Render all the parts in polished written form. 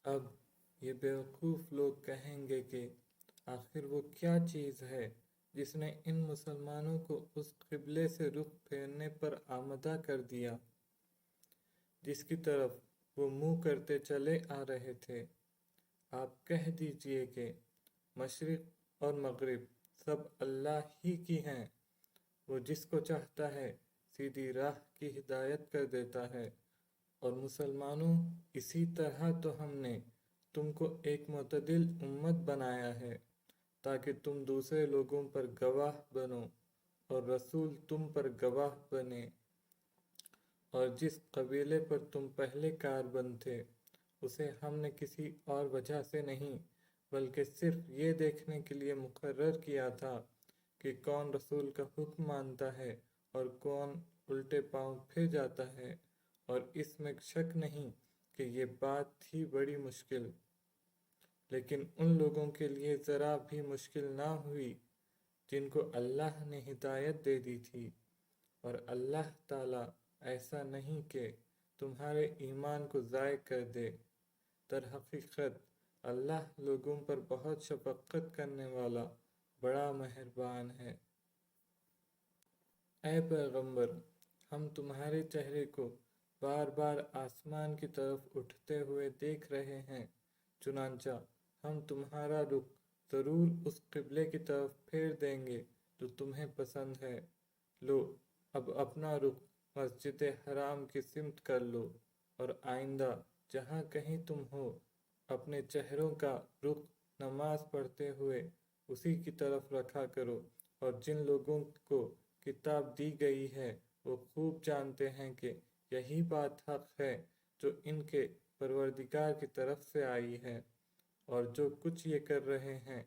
اب یہ بیوقوف لوگ کہیں گے کہ آخر وہ کیا چیز ہے جس نے ان مسلمانوں کو اس قبلے سے رخ پھیرنے پر آمادہ کر دیا جس کی طرف وہ منہ کرتے چلے آ رہے تھے۔ آپ کہہ دیجئے کہ مشرق اور مغرب سب اللہ ہی کی ہیں، وہ جس کو چاہتا ہے سیدھی راہ کی ہدایت کر دیتا ہے۔ اور مسلمانوں، اسی طرح تو ہم نے تم کو ایک معتدل امت بنایا ہے تاکہ تم دوسرے لوگوں پر گواہ بنو اور رسول تم پر گواہ بنے۔ اور جس قبیلے پر تم پہلے کاربند تھے اسے ہم نے کسی اور وجہ سے نہیں بلکہ صرف یہ دیکھنے کے لیے مقرر کیا تھا کہ کون رسول کا حکم مانتا ہے اور کون الٹے پاؤں پھر جاتا ہے، اور اس میں شک نہیں کہ یہ بات تھی بڑی مشکل، لیکن ان لوگوں کے لیے ذرا بھی مشکل نہ ہوئی جن کو اللہ نے ہدایت دے دی تھی۔ اور اللہ تعالیٰ ایسا نہیں کہ تمہارے ایمان کو ضائع کر دے، در حقیقت اللہ لوگوں پر بہت شفقت کرنے والا بڑا مہربان ہے۔ اے پیغمبر، ہم تمہارے چہرے کو بار بار آسمان کی طرف اٹھتے ہوئے دیکھ رہے ہیں، چنانچہ ہم تمہارا رخ ضرور اس قبلے کی طرف پھیر دیں گے جو تمہیں پسند ہے۔ لو، اب اپنا رخ مسجد حرام کی سمت کر لو، اور آئندہ جہاں کہیں تم ہو اپنے چہروں کا رخ نماز پڑھتے ہوئے اسی کی طرف رکھا کرو۔ اور جن لوگوں کو کتاب دی گئی ہے وہ خوب جانتے ہیں کہ یہی بات حق ہے جو ان کے پروردگار کی طرف سے آئی ہے، اور جو کچھ یہ کر رہے ہیں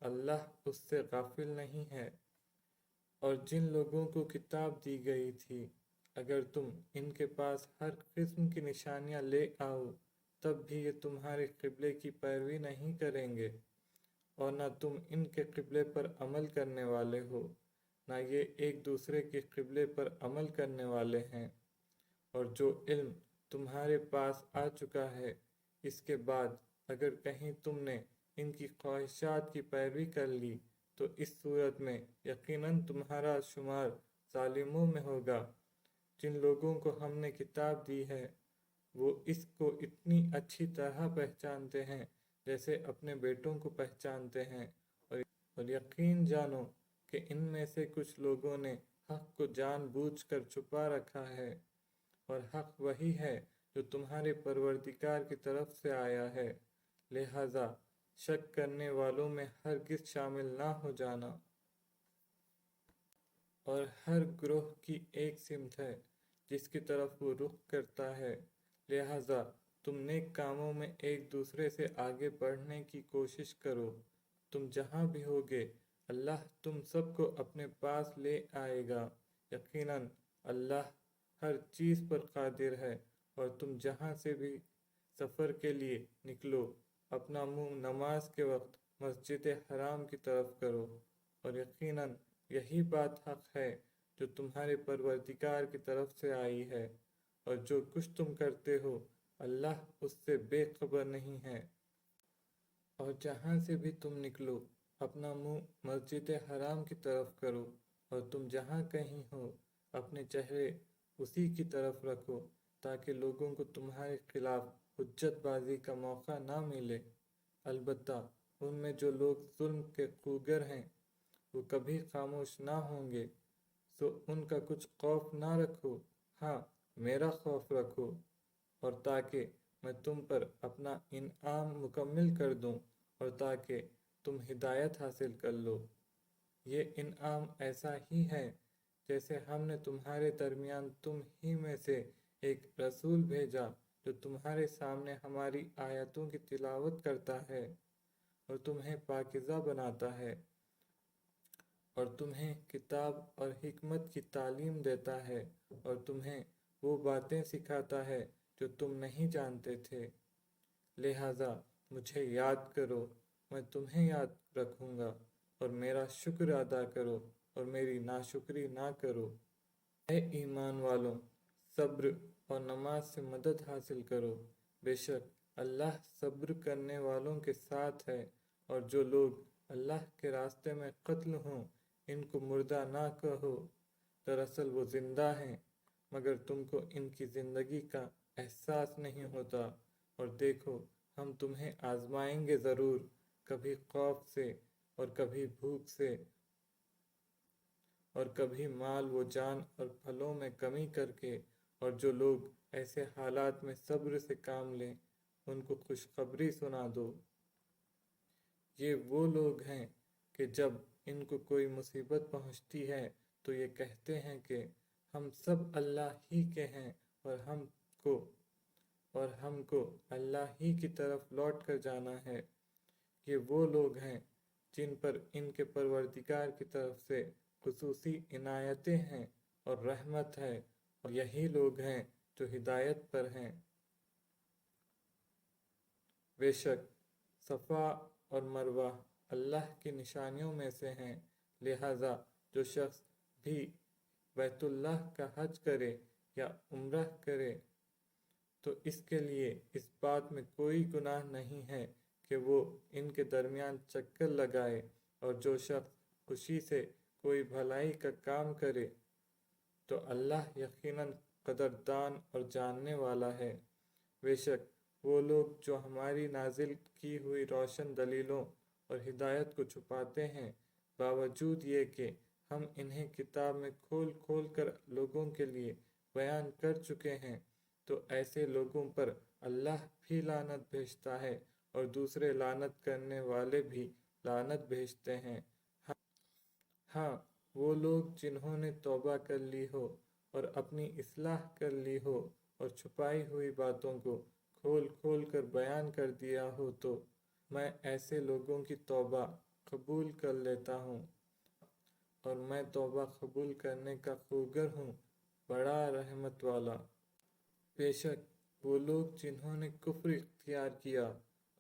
اللہ اس سے غافل نہیں ہے۔ اور جن لوگوں کو کتاب دی گئی تھی اگر تم ان کے پاس ہر قسم کی نشانیاں لے آؤ تب بھی یہ تمہارے قبلے کی پیروی نہیں کریں گے، اور نہ تم ان کے قبلے پر عمل کرنے والے ہو نہ یہ ایک دوسرے کے قبلے پر عمل کرنے والے ہیں۔ اور جو علم تمہارے پاس آ چکا ہے اس کے بعد اگر کہیں تم نے ان کی خواہشات کی پیروی کر لی تو اس صورت میں یقیناً تمہارا شمار ظالموں میں ہوگا۔ جن لوگوں کو ہم نے کتاب دی ہے وہ اس کو اتنی اچھی طرح پہچانتے ہیں جیسے اپنے بیٹوں کو پہچانتے ہیں، اور یقین جانو کہ ان میں سے کچھ لوگوں نے حق کو جان بوجھ کر چھپا رکھا ہے، اور حق وہی ہے جو تمہارے پروردگار کی طرف سے آیا ہے، لہذا شک کرنے والوں میں ہرگز شامل نہ ہو جانا۔ اور ہر گروہ کی ایک سمت ہے جس کی طرف وہ رخ کرتا ہے، لہذا تم نیک کاموں میں ایک دوسرے سے آگے بڑھنے کی کوشش کرو۔ تم جہاں بھی ہوگے اللہ تم سب کو اپنے پاس لے آئے گا، یقیناً اللہ ہر چیز پر قادر ہے۔ اور تم جہاں سے بھی سفر کے لیے نکلو اپنا منہ نماز کے وقت مسجد حرام کی طرف کرو، اور یقیناً یہی بات حق ہے جو تمہارے پروردگار کی طرف سے آئی ہے، اور جو کچھ تم کرتے ہو اللہ اس سے بے خبر نہیں ہے۔ اور جہاں سے بھی تم نکلو اپنا منہ مسجد حرام کی طرف کرو، اور تم جہاں کہیں ہو اپنے چہرے اسی کی طرف رکھو تاکہ لوگوں کو تمہارے خلاف حجت بازی کا موقع نہ ملے۔ البتہ ان میں جو لوگ ظلم کے خوگر ہیں وہ کبھی خاموش نہ ہوں گے، سو ان کا کچھ خوف نہ رکھو، ہاں میرا خوف رکھو، اور تاکہ میں تم پر اپنا انعام مکمل کر دوں اور تاکہ تم ہدایت حاصل کر لو۔ یہ انعام ایسا ہی ہے جیسے ہم نے تمہارے درمیان تم ہی میں سے ایک رسول بھیجا جو تمہارے سامنے ہماری آیتوں کی تلاوت کرتا ہے اور تمہیں پاکیزہ بناتا ہے، اور تمہیں کتاب اور حکمت کی تعلیم دیتا ہے، اور تمہیں وہ باتیں سکھاتا ہے جو تم نہیں جانتے تھے۔ لہٰذا مجھے یاد کرو، میں تمہیں یاد رکھوں گا، اور میرا شکر ادا کرو اور میری ناشکری نہ کرو۔ اے ایمان والوں، صبر اور نماز سے مدد حاصل کرو، بے شک اللہ صبر کرنے والوں کے ساتھ ہے، اور جو لوگ اللہ کے راستے میں قتل ہوں ان کو مردہ نہ کہو، دراصل وہ زندہ ہیں مگر تم کو ان کی زندگی کا احساس نہیں ہوتا۔ اور دیکھو ہم تمہیں آزمائیں گے ضرور، کبھی خوف سے اور کبھی بھوک سے اور کبھی مال و جان اور پھلوں میں کمی کر کے، اور جو لوگ ایسے حالات میں صبر سے کام لیں ان کو خوشخبری سنا دو۔ یہ وہ لوگ ہیں کہ جب ان کو کوئی مصیبت پہنچتی ہے تو یہ کہتے ہیں کہ ہم سب اللہ ہی کے ہیں اور ہم کو اللہ ہی کی طرف لوٹ کر جانا ہے۔ یہ وہ لوگ ہیں جن پر ان کے پروردگار کی طرف سے خصوصی عنایتیں ہیں اور رحمت ہے، اور یہی لوگ ہیں جو ہدایت پر ہیں۔ بے شک صفا اور مروہ اللہ کی نشانیوں میں سے ہیں، لہٰذا جو شخص بھی بیت اللہ کا حج کرے یا عمرہ کرے تو اس کے لیے اس بات میں کوئی گناہ نہیں ہے کہ وہ ان کے درمیان چکر لگائے، اور جو شخص خوشی سے کوئی بھلائی کا کام کرے تو اللہ یقیناً قدردان اور جاننے والا ہے۔ بے شک وہ لوگ جو ہماری نازل کی ہوئی روشن دلیلوں اور ہدایت کو چھپاتے ہیں، باوجود یہ کہ ہم انہیں کتاب میں کھول کھول کر لوگوں کے لیے بیان کر چکے ہیں، تو ایسے لوگوں پر اللہ بھی لعنت بھیجتا ہے اور دوسرے لعنت کرنے والے بھی لعنت بھیجتے ہیں۔ ہاں وہ لوگ جنہوں نے توبہ کر لی ہو اور اپنی اصلاح کر لی ہو اور چھپائی ہوئی باتوں کو کھول کھول کر بیان کر دیا ہو تو میں ایسے لوگوں کی توبہ قبول کر لیتا ہوں، اور میں توبہ قبول کرنے کا خوگر ہوں، بڑا رحمت والا۔ بے شک وہ لوگ جنہوں نے کفر اختیار کیا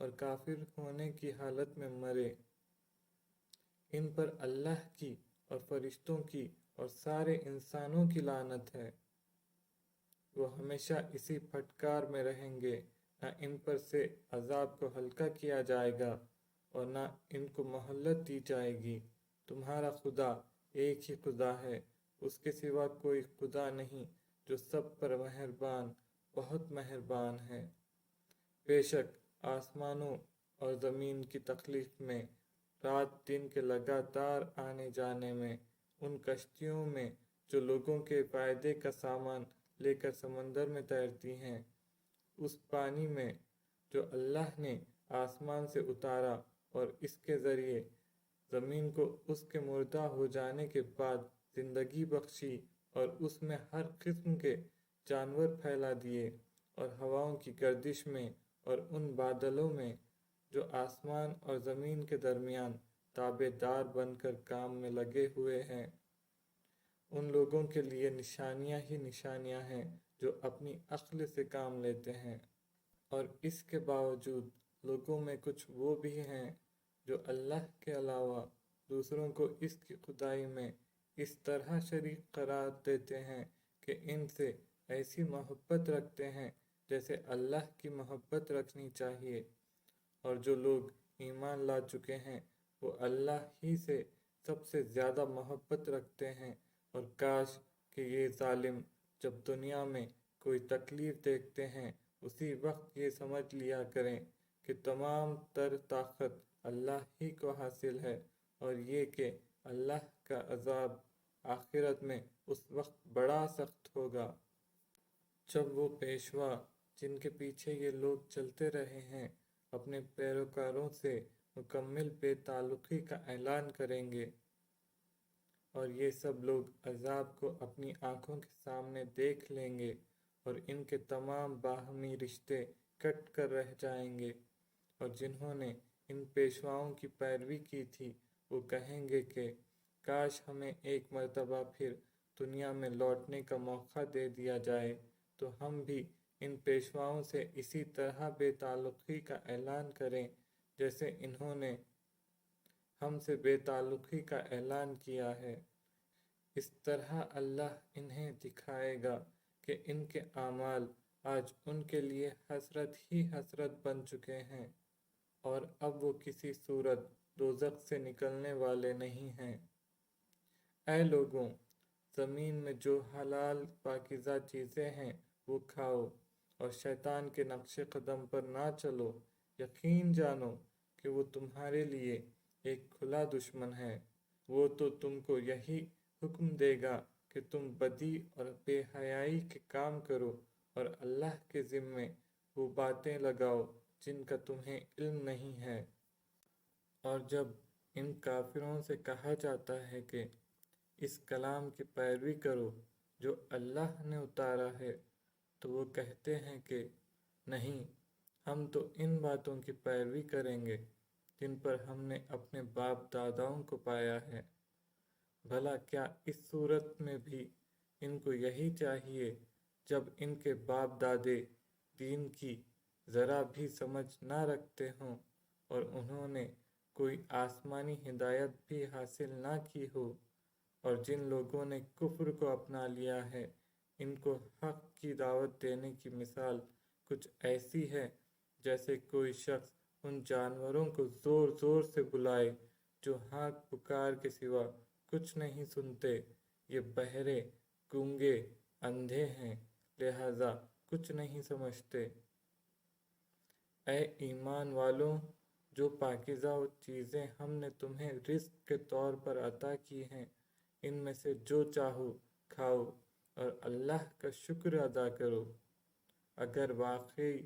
اور کافر ہونے کی حالت میں مرے، ان پر اللہ کی اور فرشتوں کی اور سارے انسانوں کی لعنت ہے۔ وہ ہمیشہ اسی پھٹکار میں رہیں گے، نہ ان پر سے عذاب کو ہلکا کیا جائے گا اور نہ ان کو مہلت دی جائے گی۔ تمہارا خدا ایک ہی خدا ہے، اس کے سوا کوئی خدا نہیں جو سب پر مہربان، بہت مہربان ہے۔ بے شک آسمانوں اور زمین کی تخلیق میں، رات دن کے لگاتار آنے جانے میں، ان کشتیوں میں جو لوگوں کے فائدے کا سامان لے کر سمندر میں تیرتی ہیں، اس پانی میں جو اللہ نے آسمان سے اتارا اور اس کے ذریعے زمین کو اس کے مردہ ہو جانے کے بعد زندگی بخشی، اور اس میں ہر قسم کے جانور پھیلا دیے، اور ہواؤں کی گردش میں اور ان بادلوں میں جو آسمان اور زمین کے درمیان تابع دار بن کر کام میں لگے ہوئے ہیں، ان لوگوں کے لیے نشانیاں ہی نشانیاں ہیں جو اپنی عقل سے کام لیتے ہیں۔ اور اس کے باوجود لوگوں میں کچھ وہ بھی ہیں جو اللہ کے علاوہ دوسروں کو اس کی خدائی میں اس طرح شریک قرار دیتے ہیں کہ ان سے ایسی محبت رکھتے ہیں جیسے اللہ کی محبت رکھنی چاہیے۔ اور جو لوگ ایمان لا چکے ہیں وہ اللہ ہی سے سب سے زیادہ محبت رکھتے ہیں، اور کاش کہ یہ ظالم جب دنیا میں کوئی تکلیف دیکھتے ہیں اسی وقت یہ سمجھ لیا کریں کہ تمام تر طاقت اللہ ہی کو حاصل ہے، اور یہ کہ اللہ کا عذاب آخرت میں اس وقت بڑا سخت ہوگا جب وہ پیشوا جن کے پیچھے یہ لوگ چلتے رہے ہیں اپنے پیروکاروں سے مکمل بے تعلقی کا اعلان کریں گے، اور یہ سب لوگ عذاب کو اپنی آنکھوں کے سامنے دیکھ لیں گے، اور ان کے تمام باہمی رشتے کٹ کر رہ جائیں گے، اور جنہوں نے ان پیشواؤں کی پیروی کی تھی وہ کہیں گے کہ کاش ہمیں ایک مرتبہ پھر دنیا میں لوٹنے کا موقع دے دیا جائے تو ہم بھی ان پیشواؤں سے اسی طرح بے تعلقی کا اعلان کریں جیسے انہوں نے ہم سے بے تعلقی کا اعلان کیا ہے۔ اس طرح اللہ انہیں دکھائے گا کہ ان کے اعمال آج ان کے لیے حسرت ہی حسرت بن چکے ہیں، اور اب وہ کسی صورت دوزخ سے نکلنے والے نہیں ہیں۔ اے لوگوں، زمین میں جو حلال پاکیزہ چیزیں ہیں وہ کھاؤ، اور شیطان کے نقش قدم پر نہ چلو۔ یقین جانو کہ وہ تمہارے لیے ایک کھلا دشمن ہے۔ وہ تو تم کو یہی حکم دے گا کہ تم بدی اور بے حیائی کے کام کرو، اور اللہ کے ذمے وہ باتیں لگاؤ جن کا تمہیں علم نہیں ہے۔ اور جب ان کافروں سے کہا جاتا ہے کہ اس کلام کی پیروی کرو جو اللہ نے اتارا ہے، تو وہ کہتے ہیں کہ نہیں، ہم تو ان باتوں کی پیروی کریں گے جن پر ہم نے اپنے باپ داداؤں کو پایا ہے۔ بھلا کیا اس صورت میں بھی ان کو یہی چاہیے جب ان کے باپ دادے دین کی ذرا بھی سمجھ نہ رکھتے ہوں اور انہوں نے کوئی آسمانی ہدایت بھی حاصل نہ کی ہو، اور جن لوگوں نے کفر کو اپنا لیا ہے، ان کو حق کی دعوت دینے کی مثال کچھ ایسی ہے جیسے کوئی شخص ان جانوروں کو زور زور سے بلائے جو ہانک پکار کے سوا کچھ نہیں سنتے۔ یہ بہرے، گونگے، اندھے ہیں، لہذا کچھ نہیں سمجھتے۔ اے ایمان والوں، جو پاکیزہ چیزیں ہم نے تمہیں رزق کے طور پر عطا کی ہیں، ان میں سے جو چاہو کھاؤ، اور اللہ کا شکر ادا کرو، اگر واقعی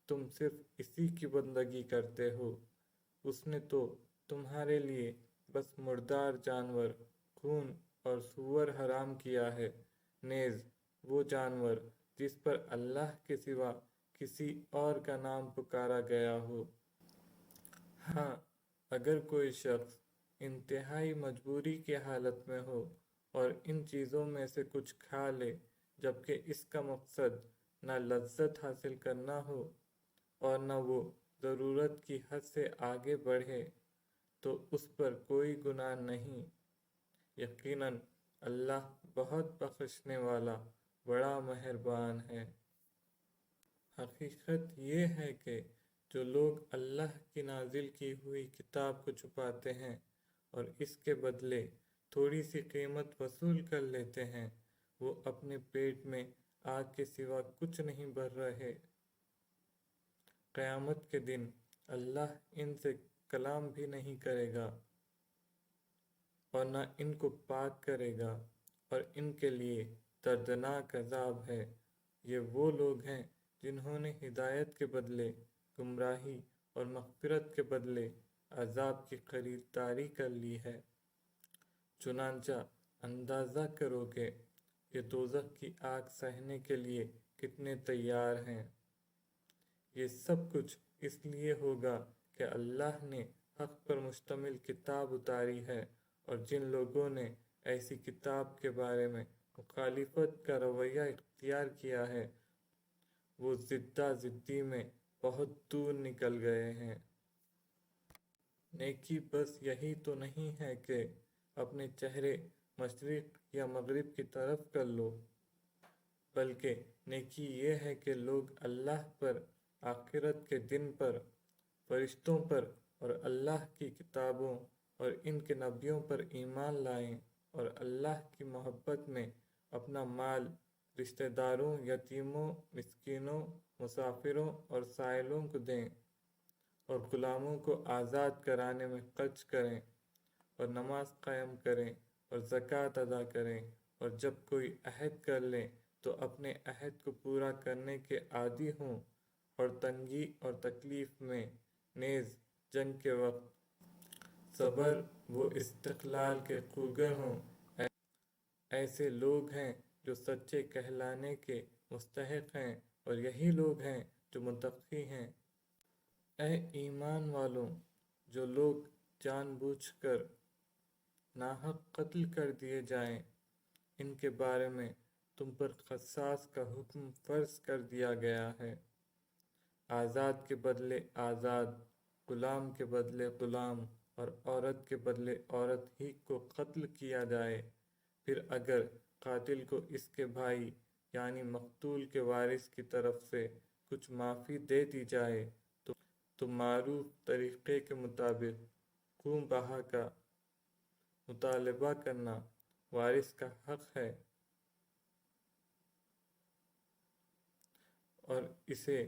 تم صرف اسی کی بندگی کرتے ہو۔ اس نے تو تمہارے لیے بس مردار جانور، خون اور سور حرام کیا ہے، نیز وہ جانور جس پر اللہ کے سوا کسی اور کا نام پکارا گیا ہو۔ ہاں، اگر کوئی شخص انتہائی مجبوری کی حالت میں ہو اور ان چیزوں میں سے کچھ کھا لے، جبکہ اس کا مقصد نہ لذت حاصل کرنا ہو اور نہ وہ ضرورت کی حد سے آگے بڑھے، تو اس پر کوئی گناہ نہیں۔ یقیناً اللہ بہت بخشنے والا، بڑا مہربان ہے۔ حقیقت یہ ہے کہ جو لوگ اللہ کی نازل کی ہوئی کتاب کو چھپاتے ہیں اور اس کے بدلے تھوڑی سی قیمت وصول کر لیتے ہیں، وہ اپنے پیٹ میں آگ کے سوا کچھ نہیں بھر رہے۔ قیامت کے دن اللہ ان سے کلام بھی نہیں کرے گا اور نہ ان کو پاک کرے گا، اور ان کے لیے دردناک عذاب ہے۔ یہ وہ لوگ ہیں جنہوں نے ہدایت کے بدلے گمراہی اور مغفرت کے بدلے عذاب کی خریداری کر لی ہے۔ چنانچہ اندازہ کرو کہ یہ دوزخ کی آگ سہنے کے لیے کتنے تیار ہیں۔ یہ سب کچھ اس لیے ہوگا کہ اللہ نے حق پر مشتمل کتاب اتاری ہے، اور جن لوگوں نے ایسی کتاب کے بارے میں مخالفت کا رویہ اختیار کیا ہے، وہ زدہ زدی میں بہت دور نکل گئے ہیں۔ نیکی بس یہی تو نہیں ہے کہ اپنے چہرے مشرق یا مغرب کی طرف کر لو، بلکہ نیکی یہ ہے کہ لوگ اللہ پر، آخرت کے دن پر، فرشتوں پر اور اللہ کی کتابوں اور ان کے نبیوں پر ایمان لائیں، اور اللہ کی محبت میں اپنا مال رشتہ داروں، یتیموں، مسکینوں، مسافروں اور سائلوں کو دیں، اور غلاموں کو آزاد کرانے میں خرچ کریں، اور نماز قائم کریں اور زکوٰۃ ادا کریں، اور جب کوئی عہد کر لیں تو اپنے عہد کو پورا کرنے کے عادی ہوں، اور تنگی اور تکلیف میں، نیز جنگ کے وقت صبر و استقلال کے خوگر ہوں۔ ایسے لوگ ہیں جو سچے کہلانے کے مستحق ہیں، اور یہی لوگ ہیں جو متقی ہیں۔ اے ایمان والوں، جو لوگ جان بوجھ کر ناحق قتل کر دیے جائیں، ان کے بارے میں تم پر قصاص کا حکم فرض کر دیا گیا ہے۔ آزاد کے بدلے آزاد، غلام کے بدلے غلام، اور عورت کے بدلے عورت ہی کو قتل کیا جائے۔ پھر اگر قاتل کو اس کے بھائی یعنی مقتول کے وارث کی طرف سے کچھ معافی دے دی جائے تو معروف طریقے کے مطابق خون بہا کا مطالبہ کرنا وارث کا حق ہے اور اسے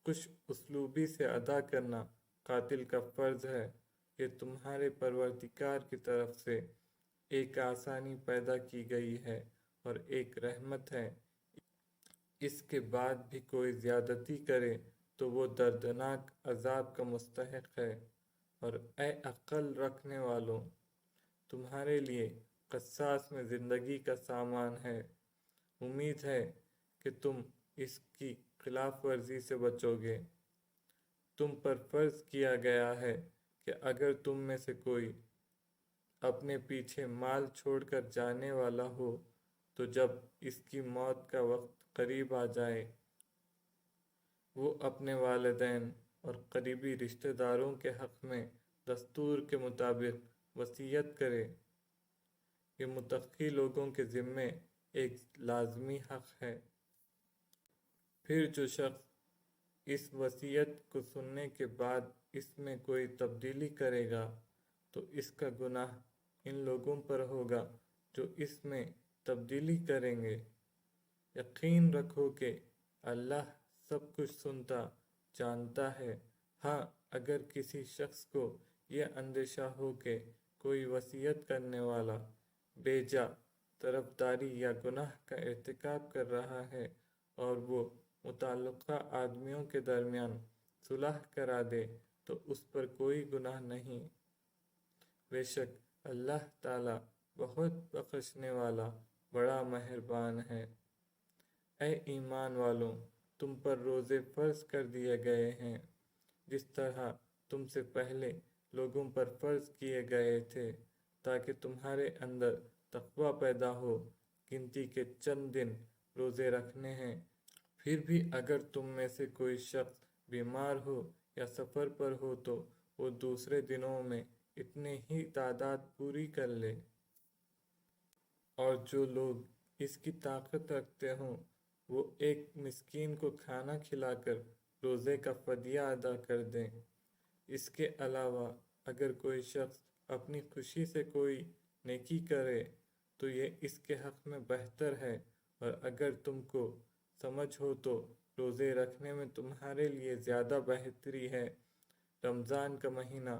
کچھ اسلوبی سے ادا کرنا قاتل کا فرض ہے۔ یہ تمہارے پروردگار کی طرف سے ایک آسانی پیدا کی گئی ہے اور ایک رحمت ہے۔ اس کے بعد بھی کوئی زیادتی کرے تو وہ دردناک عذاب کا مستحق ہے۔ اور اے عقل رکھنے والوں، تمہارے لیے قصاص میں زندگی کا سامان ہے۔ امید ہے کہ تم اس کی خلاف ورزی سے بچو گے۔ تم پر فرض کیا گیا ہے کہ اگر تم میں سے کوئی اپنے پیچھے مال چھوڑ کر جانے والا ہو تو جب اس کی موت کا وقت قریب آ جائے وہ اپنے والدین اور قریبی رشتہ داروں کے حق میں دستور کے مطابق وصیت کرے۔ یہ متقی لوگوں کے ذمے ایک لازمی حق ہے۔ پھر جو شخص اس وصیت کو سننے کے بعد اس میں کوئی تبدیلی کرے گا تو اس کا گناہ ان لوگوں پر ہوگا جو اس میں تبدیلی کریں گے۔ یقین رکھو کہ اللہ سب کچھ سنتا جانتا ہے۔ ہاں، اگر کسی شخص کو یہ اندیشہ ہو کہ کوئی وصیت کرنے والا بے جا طرفداری یا گناہ کا ارتکاب کر رہا ہے اور وہ متعلقہ آدمیوں کے درمیان صلح کرا دے تو اس پر کوئی گناہ نہیں۔ بے شک اللہ تعالی بہت بخشنے والا بڑا مہربان ہے۔ اے ایمان والوں، تم پر روزے فرض کر دیے گئے ہیں جس طرح تم سے پہلے لوگوں پر فرض کیے گئے تھے تاکہ تمہارے اندر تقوی پیدا ہو۔ گنتی کے چند دن روزے رکھنے ہیں۔ پھر بھی اگر تم میں سے کوئی شخص بیمار ہو یا سفر پر ہو تو وہ دوسرے دنوں میں اتنے ہی تعداد پوری کر لے۔ اور جو لوگ اس کی طاقت رکھتے ہوں وہ ایک مسکین کو کھانا کھلا کر روزے کا فدیہ ادا کر دیں۔ اس کے علاوہ اگر کوئی شخص اپنی خوشی سے کوئی نیکی کرے تو یہ اس کے حق میں بہتر ہے۔ اور اگر تم کو سمجھ ہو تو روزے رکھنے میں تمہارے لیے زیادہ بہتری ہے۔ رمضان کا مہینہ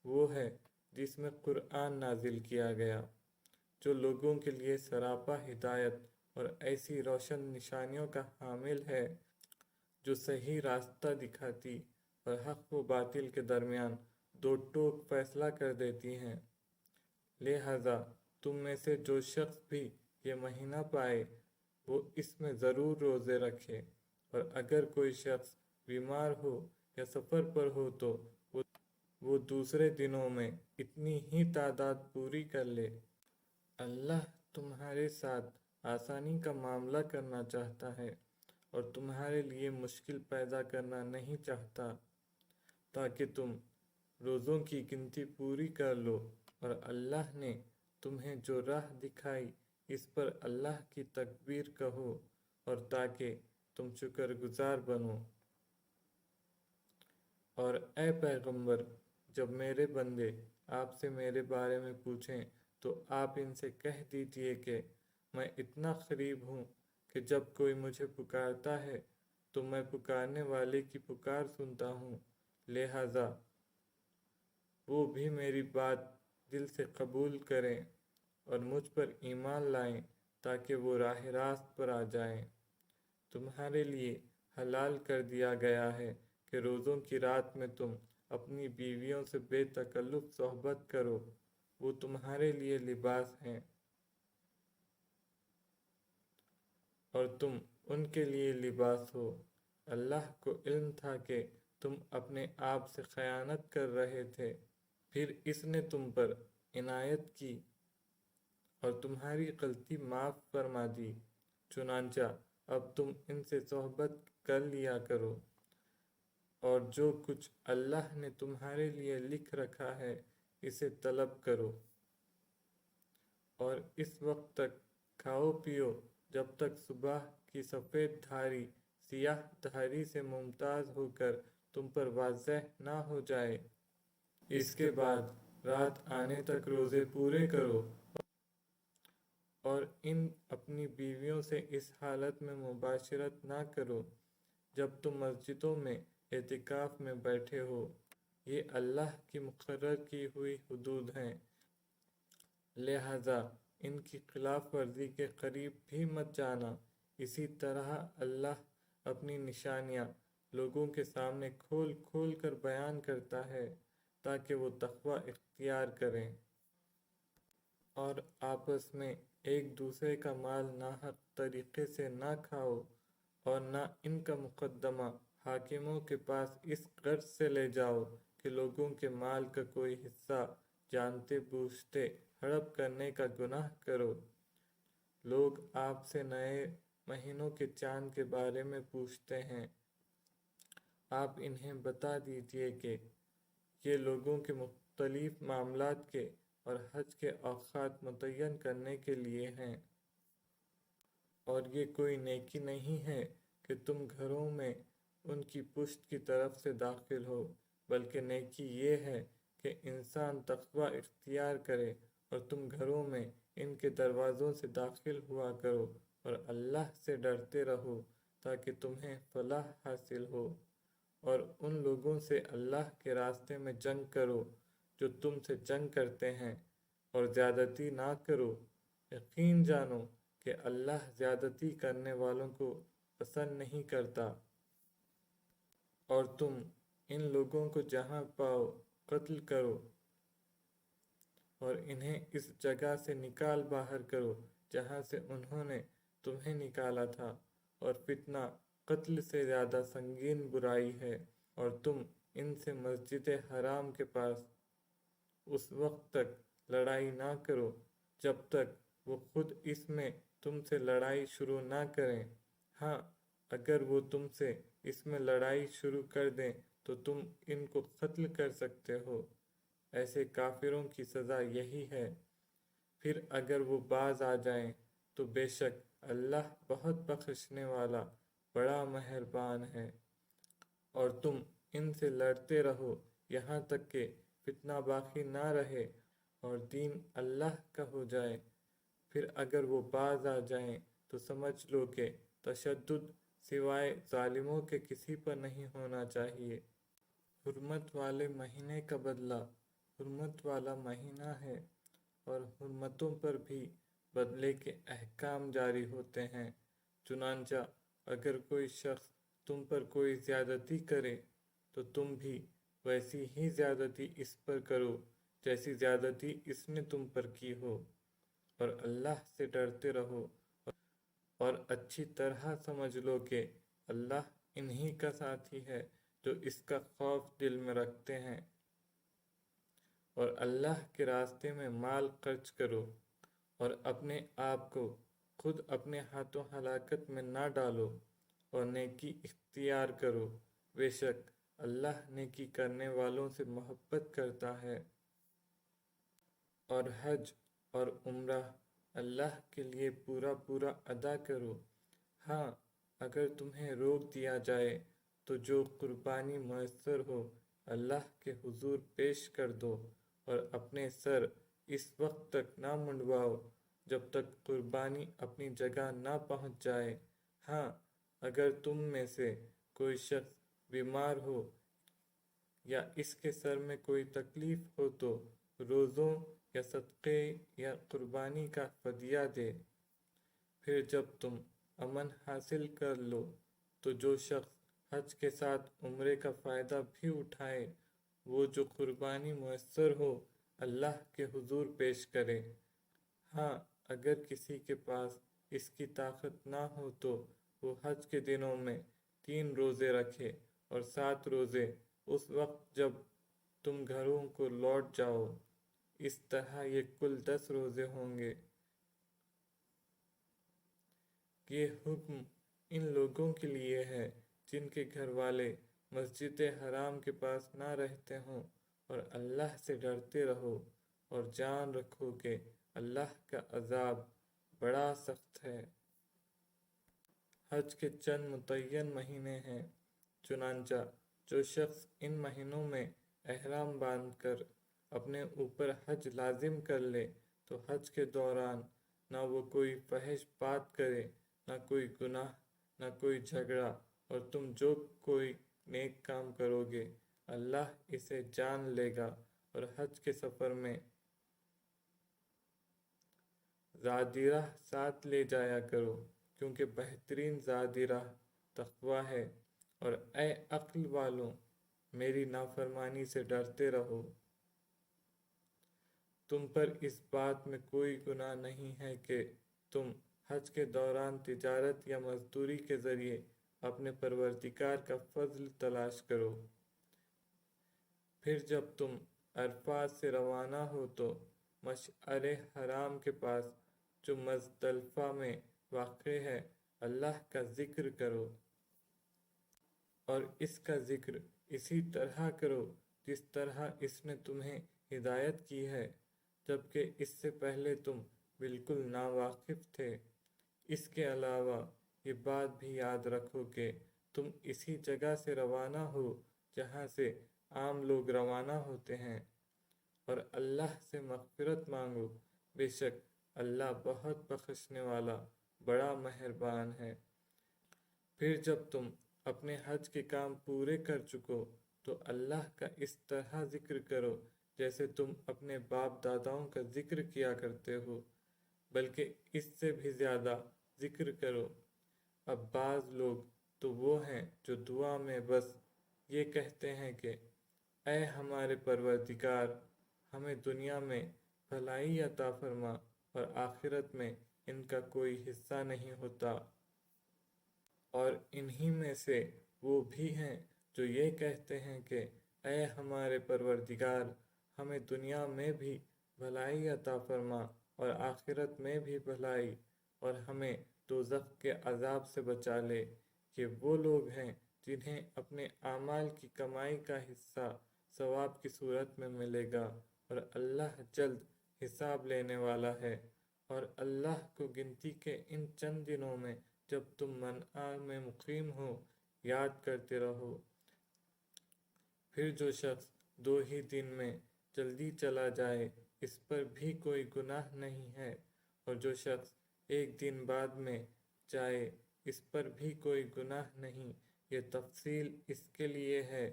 وہ ہے جس میں قرآن نازل کیا گیا، جو لوگوں کے لیے سراپا ہدایت اور ایسی روشن نشانیوں کا حامل ہے جو صحیح راستہ دکھاتی اور حق و باطل کے درمیان دو ٹوک فیصلہ کر دیتی ہیں۔ لہذا تم میں سے جو شخص بھی یہ مہینہ پائے وہ اس میں ضرور روزے رکھے، اور اگر کوئی شخص بیمار ہو یا سفر پر ہو تو وہ دوسرے دنوں میں اتنی ہی تعداد پوری کر لے۔ اللہ تمہارے ساتھ آسانی کا معاملہ کرنا چاہتا ہے اور تمہارے لیے مشکل پیدا کرنا نہیں چاہتا، تاکہ تم روزوں کی گنتی پوری کر لو۔ اور اللہ نے تمہیں جو راہ دکھائی اس پر اللہ کی تکبیر کہو اور تاکہ تم شکر گزار بنو۔ اور اے پیغمبر، جب میرے بندے آپ سے میرے بارے میں پوچھیں تو آپ ان سے کہہ دیجئے کہ میں اتنا قریب ہوں کہ جب کوئی مجھے پکارتا ہے تو میں پکارنے والے کی پکار سنتا ہوں، لہذا وہ بھی میری بات دل سے قبول کریں اور مجھ پر ایمان لائیں تاکہ وہ راہ راست پر آ جائیں۔ تمہارے لیے حلال کر دیا گیا ہے کہ روزوں کی رات میں تم اپنی بیویوں سے بے تکلف صحبت کرو، وہ تمہارے لیے لباس ہیں اور تم ان کے لیے لباس ہو۔ اللہ کو علم تھا کہ تم اپنے آپ سے خیانت کر رہے تھے، پھر اس نے تم پر عنایت کی اور تمہاری غلطی معاف فرما دی، چنانچہ اب تم ان سے صحبت کر لیا کرو، اور جو کچھ اللہ نے تمہارے لیے لکھ رکھا ہے اسے طلب کرو، اور اس وقت تک کھاؤ پیو جب تک صبح کی سفید دھاری سیاہ دھاری سے ممتاز ہو کر تم پر واضح نہ ہو جائے۔ اس کے بعد رات آنے تک روزے پورے کرو اور اپنی بیویوں سے اس حالت میں مباشرت نہ کرو جب تم مسجدوں میں اعتکاف میں بیٹھے ہو۔ یہ اللہ کی مقرر کی ہوئی حدود ہیں، لہذا ان کی خلاف ورزی کے قریب بھی مت جانا۔ اسی طرح اللہ اپنی نشانیاں لوگوں کے سامنے کھول کھول کر بیان کرتا ہے تاکہ وہ تقوی اختیار کریں اور آپس میں ایک دوسرے کا مال ناحق طریقے سے نہ کھاؤ اور نہ ان کا مقدمہ حاکموں کے پاس اس غرض سے لے جاؤ کہ لوگوں کے مال کا کوئی حصہ جانتے بوجھتے ہڑپ کرنے کا گناہ کرو۔ لوگ آپ سے نئے مہینوں کے چاند کے بارے میں پوچھتے ہیں، آپ انہیں بتا دیجئے کہ یہ لوگوں کے مختلف معاملات کے اور حج کے اوقات متعین کرنے کے لیے ہیں، اور یہ کوئی نیکی نہیں ہے کہ تم گھروں میں ان کی پشت کی طرف سے داخل ہو، بلکہ نیکی یہ ہے کہ انسان تقوی اختیار کرے اور تم گھروں میں ان کے دروازوں سے داخل ہوا کرو اور اللہ سے ڈرتے رہو تاکہ تمہیں فلاح حاصل ہو، اور ان لوگوں سے اللہ کے راستے میں جنگ کرو جو تم سے جنگ کرتے ہیں، اور زیادتی نہ کرو۔ یقین جانو کہ اللہ زیادتی کرنے والوں کو پسند نہیں کرتا۔ اور تم ان لوگوں کو جہاں پاؤ قتل کرو اور انہیں اس جگہ سے نکال باہر کرو جہاں سے انہوں نے تمہیں نکالا تھا، اور فتنہ قتل سے زیادہ سنگین برائی ہے۔ اور تم ان سے مسجد حرام کے پاس اس وقت تک لڑائی نہ کرو جب تک وہ خود اس میں تم سے لڑائی شروع نہ کریں۔ ہاں، اگر وہ تم سے اس میں لڑائی شروع کر دیں تو تم ان کو قتل کر سکتے ہو۔ ایسے کافروں کی سزا یہی ہے۔ پھر اگر وہ باز آ جائیں تو بے شک اللہ بہت بخشنے والا بڑا مہربان ہے۔ اور تم ان سے لڑتے رہو یہاں تک کہ فتنہ باقی نہ رہے اور دین اللہ کا ہو جائے۔ پھر اگر وہ باز آ جائیں تو سمجھ لو کہ تشدد سوائے ظالموں کے کسی پر نہیں ہونا چاہیے۔ حرمت والے مہینے کا بدلہ حرمت والا مہینہ ہے، اور حرمتوں پر بھی بدلے کے احکام جاری ہوتے ہیں۔ چنانچہ اگر کوئی شخص تم پر کوئی زیادتی کرے تو تم بھی ویسی ہی زیادتی اس پر کرو جیسی زیادتی اس نے تم پر کی ہو، اور اللہ سے ڈرتے رہو اور اچھی طرح سمجھ لو کہ اللہ انہی کا ساتھی ہے جو اس کا خوف دل میں رکھتے ہیں۔ اور اللہ کے راستے میں مال خرچ کرو اور اپنے آپ کو خود اپنے ہاتھوں ہلاکت میں نہ ڈالو، اور نیکی اختیار کرو، بے شک اللہ نیکی کرنے والوں سے محبت کرتا ہے۔ اور حج اور عمرہ اللہ کے لیے پورا پورا ادا کرو۔ ہاں، اگر تمہیں روک دیا جائے تو جو قربانی میسر ہو اللہ کے حضور پیش کر دو، اور اپنے سر اس وقت تک نہ منڈواؤ جب تک قربانی اپنی جگہ نہ پہنچ جائے۔ ہاں، اگر تم میں سے کوئی شخص بیمار ہو یا اس کے سر میں کوئی تکلیف ہو تو روزوں یا صدقے یا قربانی کا فدیہ دے۔ پھر جب تم امن حاصل کر لو تو جو شخص حج کے ساتھ عمرے کا فائدہ بھی اٹھائے وہ جو قربانی میسر ہو اللہ کے حضور پیش کرے۔ ہاں، اگر کسی کے پاس اس کی طاقت نہ ہو تو وہ حج کے دنوں میں 3 روزے رکھے اور 7 روزے اس وقت جب تم گھروں کو لوٹ جاؤ، اس طرح یہ کل 10 روزے ہوں گے۔ یہ حکم ان لوگوں کے لیے ہے جن کے گھر والے مسجد حرام کے پاس نہ رہتے ہوں، اور اللہ سے ڈرتے رہو اور جان رکھو کہ اللہ کا عذاب بڑا سخت ہے۔ حج کے چند متعین مہینے ہیں، چنانچہ جو شخص ان مہینوں میں احرام باندھ کر اپنے اوپر حج لازم کر لے تو حج کے دوران نہ وہ کوئی فحش بات کرے، نہ کوئی گناہ، نہ کوئی جھگڑا، اور تم جو کوئی نیک کام کرو گے اللہ اسے جان لے گا۔ اور حج کے سفر میں زادی راہ ساتھ لے جایا کرو، کیونکہ بہترین زادی راہ تقویٰ ہے۔ اور اے عقل والوں، میری نافرمانی سے ڈرتے رہو۔ تم پر اس بات میں کوئی گناہ نہیں ہے کہ تم حج کے دوران تجارت یا مزدوری کے ذریعے اپنے پروردگار کا فضل تلاش کرو۔ پھر جب تم عرفات سے روانہ ہو تو مشعر حرام کے پاس جو مزدلفہ میں واقع ہے اللہ کا ذکر کرو، اور اس کا ذکر اسی طرح کرو جس طرح اس نے تمہیں ہدایت کی ہے، جبکہ اس سے پہلے تم بالکل ناواقف تھے۔ اس کے علاوہ یہ بات بھی یاد رکھو کہ تم اسی جگہ سے روانہ ہو جہاں سے عام لوگ روانہ ہوتے ہیں، اور اللہ سے مغفرت مانگو، بے شک اللہ بہت بخشنے والا بڑا مہربان ہے۔ پھر جب تم اپنے حج کے کام پورے کر چکو تو اللہ کا اس طرح ذکر کرو جیسے تم اپنے باپ داداؤں کا ذکر کیا کرتے ہو، بلکہ اس سے بھی زیادہ ذکر کرو۔ اب بعض لوگ تو وہ ہیں جو دعا میں بس یہ کہتے ہیں کہ اے ہمارے پروردگار، ہمیں دنیا میں بھلائی عطا فرما اور آخرت میں ان کا کوئی حصہ نہیں ہوتا۔ اور انہی میں سے وہ بھی ہیں جو یہ کہتے ہیں کہ اے ہمارے پروردگار، ہمیں دنیا میں بھی بھلائی عطا فرما اور آخرت میں بھی بھلائی، اور ہمیں دوزخ کے عذاب سے بچا لے۔ یہ وہ لوگ ہیں جنہیں اپنے اعمال کی کمائی کا حصہ ثواب کی صورت میں ملے گا، اور اللہ جلد حساب لینے والا ہے۔ اور اللہ کو گنتی کے ان چند دنوں میں جب تم منع میں مقیم ہو یاد کرتے رہو۔ پھر جو شخص 2 ہی دن میں جلدی چلا جائے اس پر بھی کوئی گناہ نہیں ہے، اور جو شخص 1 دن بعد میں جائے اس پر بھی کوئی گناہ نہیں۔ یہ تفصیل اس کے لیے ہے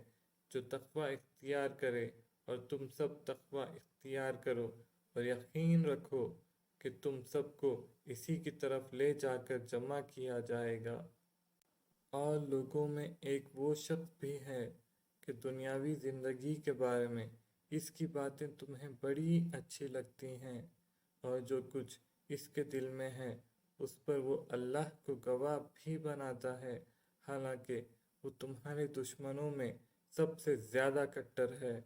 جو تقوی اختیار کرے، اور تم سب تقوی اختیار کرو، اور یقین رکھو کہ تم سب کو اسی کی طرف لے جا کر جمع کیا جائے گا۔ اور لوگوں میں ایک وہ شخص بھی ہے کہ دنیاوی زندگی کے بارے میں اس کی باتیں تمہیں بڑی اچھی لگتی ہیں، اور جو کچھ اس کے دل میں ہے اس پر وہ اللہ کو گواہ بھی بناتا ہے، حالانکہ وہ تمہارے دشمنوں میں سب سے زیادہ کٹر ہے۔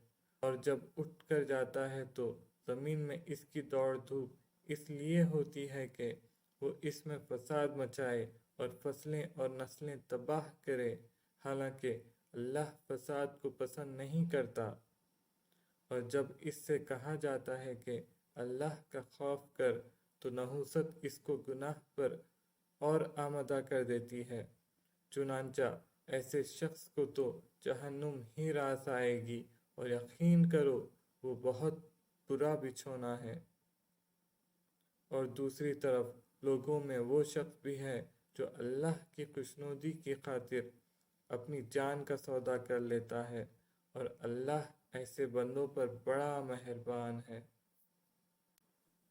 اور جب اٹھ کر جاتا ہے تو زمین میں اس کی دوڑ دھوپ اس لیے ہوتی ہے کہ وہ اس میں فساد مچائے اور فصلیں اور نسلیں تباہ کرے، حالانکہ اللہ فساد کو پسند نہیں کرتا۔ اور جب اس سے کہا جاتا ہے کہ اللہ کا خوف کر تو نحوست اس کو گناہ پر اور آمادہ کر دیتی ہے، چنانچہ ایسے شخص کو تو جہنم ہی راس آئے گی، اور یقین کرو وہ بہت برا بچھونا ہے۔ اور دوسری طرف لوگوں میں وہ شخص بھی ہے جو اللہ کی خوشنودی کی خاطر اپنی جان کا سودا کر لیتا ہے، اور اللہ ایسے بندوں پر بڑا مہربان ہے۔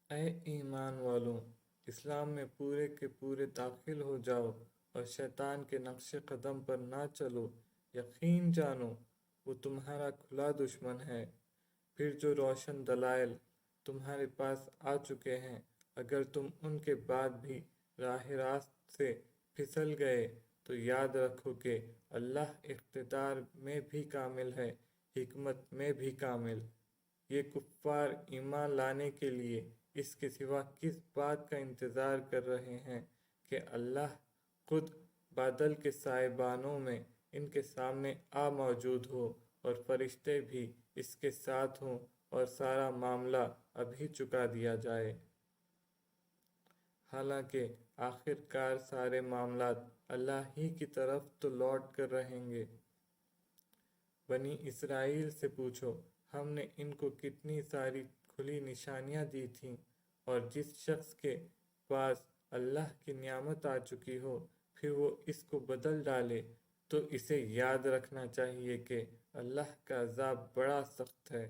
اے ایمان والوں، اسلام میں پورے کے پورے داخل ہو جاؤ اور شیطان کے نقش قدم پر نہ چلو، یقین جانو وہ تمہارا کھلا دشمن ہے۔ پھر جو روشن دلائل تمہارے پاس آ چکے ہیں، اگر تم ان کے بعد بھی راہ راست سے پھسل گئے تو یاد رکھو کہ اللہ اقتدار میں بھی کامل ہے، حکمت میں بھی کامل۔ یہ کفار ایمان لانے کے لیے اس کے سوا کس بات کا انتظار کر رہے ہیں کہ اللہ خود بادل کے سائبانوں میں ان کے سامنے آ موجود ہو، اور فرشتے بھی اس کے ساتھ ہوں، اور سارا معاملہ ابھی چکا دیا جائے۔ حالانکہ آخر کار سارے معاملات اللہ ہی کی طرف تو لوٹ کر رہیں گے۔ بنی اسرائیل سے پوچھو، ہم نے ان کو کتنی ساری کھلی نشانیاں دی تھیں، اور جس شخص کے پاس اللہ کی نعمت آ چکی ہو پھر وہ اس کو بدل ڈالے تو اسے یاد رکھنا چاہیے کہ اللہ کا عذاب بڑا سخت ہے۔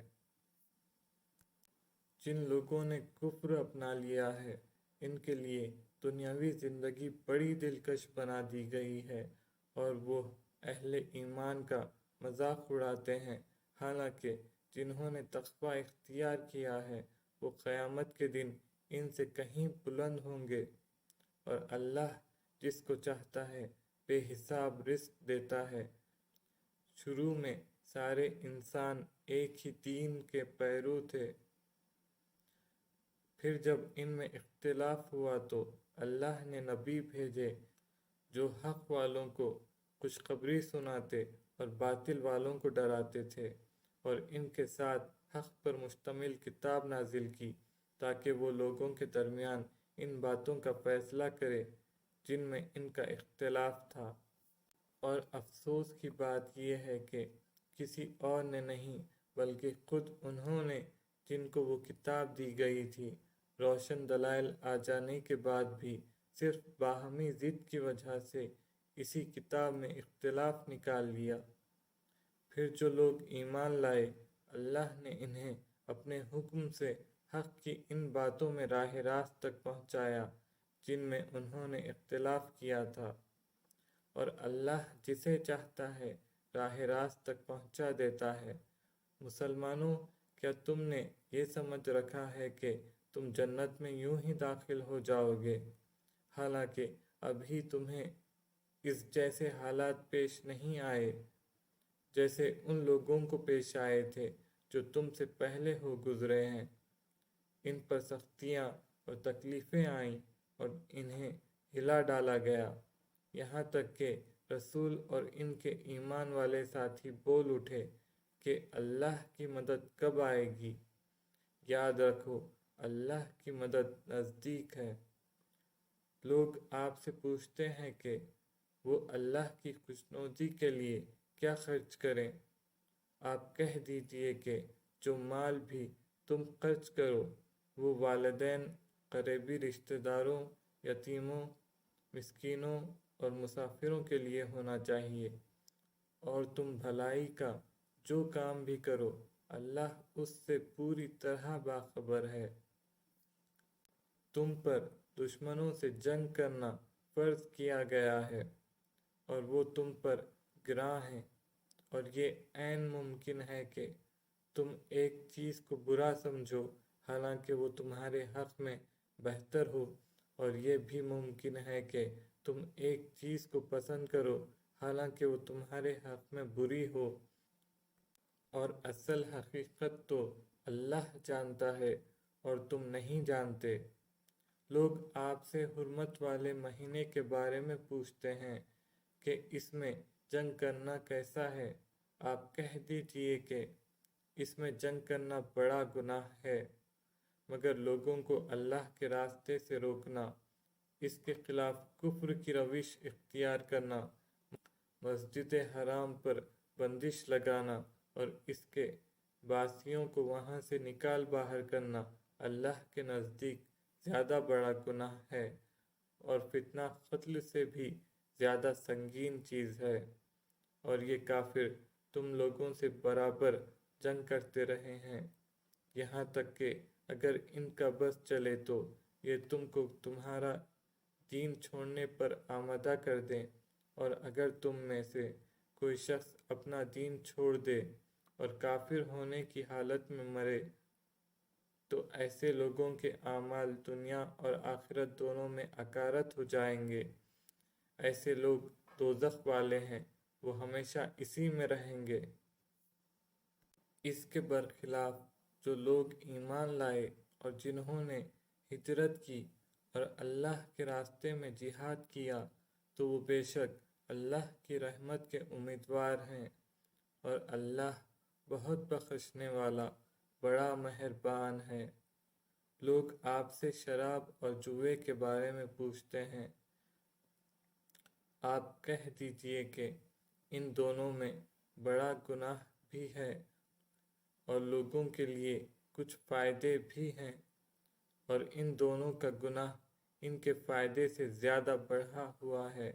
جن لوگوں نے کفر اپنا لیا ہے ان کے لیے دنیاوی زندگی بڑی دلکش بنا دی گئی ہے، اور وہ اہل ایمان کا مذاق اڑاتے ہیں، حالانکہ جنہوں نے تقوی اختیار کیا ہے وہ قیامت کے دن ان سے کہیں بلند ہوں گے، اور اللہ جس کو چاہتا ہے بے حساب رزق دیتا ہے۔ شروع میں سارے انسان ایک ہی دین کے پیرو تھے، پھر جب ان میں اختلاف ہوا تو اللہ نے نبی بھیجے جو حق والوں کو خوشخبری سناتے اور باطل والوں کو ڈراتے تھے، اور ان کے ساتھ حق پر مشتمل کتاب نازل کی تاکہ وہ لوگوں کے درمیان ان باتوں کا فیصلہ کرے جن میں ان کا اختلاف تھا۔ اور افسوس کی بات یہ ہے کہ کسی اور نے نہیں بلکہ خود انہوں نے جن کو وہ کتاب دی گئی تھی روشن دلائل آ جانے کے بعد بھی صرف باہمی ضد کی وجہ سے اسی کتاب میں اختلاف نکال لیا۔ پھر جو لوگ ایمان لائے اللہ نے انہیں اپنے حکم سے حق کی ان باتوں میں راہ راست تک پہنچایا جن میں انہوں نے اختلاف کیا تھا، اور اللہ جسے چاہتا ہے راہ راست تک پہنچا دیتا ہے۔ مسلمانوں، کیا تم نے یہ سمجھ رکھا ہے کہ تم جنت میں یوں ہی داخل ہو جاؤ گے، حالانکہ ابھی تمہیں اس جیسے حالات پیش نہیں آئے جیسے ان لوگوں کو پیش آئے تھے جو تم سے پہلے ہو گزرے ہیں۔ ان پر سختیاں اور تکلیفیں آئیں اور انہیں ہلا ڈالا گیا، یہاں تک کہ رسول اور ان کے ایمان والے ساتھی بول اٹھے کہ اللہ کی مدد کب آئے گی؟ یاد رکھو اللہ کی مدد نزدیک ہے۔ لوگ آپ سے پوچھتے ہیں کہ وہ اللہ کی خوشنودی کے لیے کیا خرچ کریں۔ آپ کہہ دیجئے کہ جو مال بھی تم خرچ کرو وہ والدین، قریبی رشتہ داروں، یتیموں، مسکینوں اور مسافروں کے لیے ہونا چاہیے، اور تم بھلائی کا جو کام بھی کرو اللہ اس سے پوری طرح باخبر ہے۔ تم پر دشمنوں سے جنگ کرنا فرض کیا گیا ہے، اور وہ تم پر گراں ہیں، اور یہ عین ممکن ہے کہ تم ایک چیز کو برا سمجھو حالانکہ وہ تمہارے حق میں بہتر ہو، اور یہ بھی ممکن ہے کہ تم ایک چیز کو پسند کرو حالانکہ وہ تمہارے حق میں بری ہو، اور اصل حقیقت تو اللہ جانتا ہے اور تم نہیں جانتے۔ لوگ آپ سے حرمت والے مہینے کے بارے میں پوچھتے ہیں کہ اس میں جنگ کرنا کیسا ہے۔ آپ کہہ دیجئے کہ اس میں جنگ کرنا بڑا گناہ ہے، مگر لوگوں کو اللہ کے راستے سے روکنا، اس کے خلاف کفر کی روش اختیار کرنا، مسجد حرام پر بندش لگانا اور اس کے باسیوں کو وہاں سے نکال باہر کرنا اللہ کے نزدیک زیادہ بڑا گناہ ہے، اور فتنہ قتل سے بھی زیادہ سنگین چیز ہے، اور یہ کافر تم لوگوں سے برابر جنگ کرتے رہے ہیں، یہاں تک کہ اگر ان کا بس چلے تو یہ تم کو تمہارا دین چھوڑنے پر آمادہ کر دیں، اور اگر تم میں سے کوئی شخص اپنا دین چھوڑ دے اور کافر ہونے کی حالت میں مرے تو ایسے لوگوں کے اعمال دنیا اور آخرت دونوں میں اکارت ہو جائیں گے۔ ایسے لوگ دوزخ والے ہیں، وہ ہمیشہ اسی میں رہیں گے۔ اس کے برخلاف جو لوگ ایمان لائے اور جنہوں نے ہجرت کی اور اللہ کے راستے میں جہاد کیا تو وہ بے شک اللہ کی رحمت کے امیدوار ہیں، اور اللہ بہت بخشنے والا بڑا مہربان ہے۔ لوگ آپ سے شراب اور جوئے کے بارے میں پوچھتے ہیں، آپ کہہ دیجئے کہ ان دونوں میں بڑا گناہ بھی ہے اور لوگوں کے لیے کچھ فائدے بھی ہیں، اور ان دونوں کا گناہ ان کے فائدے سے زیادہ بڑھا ہوا ہے۔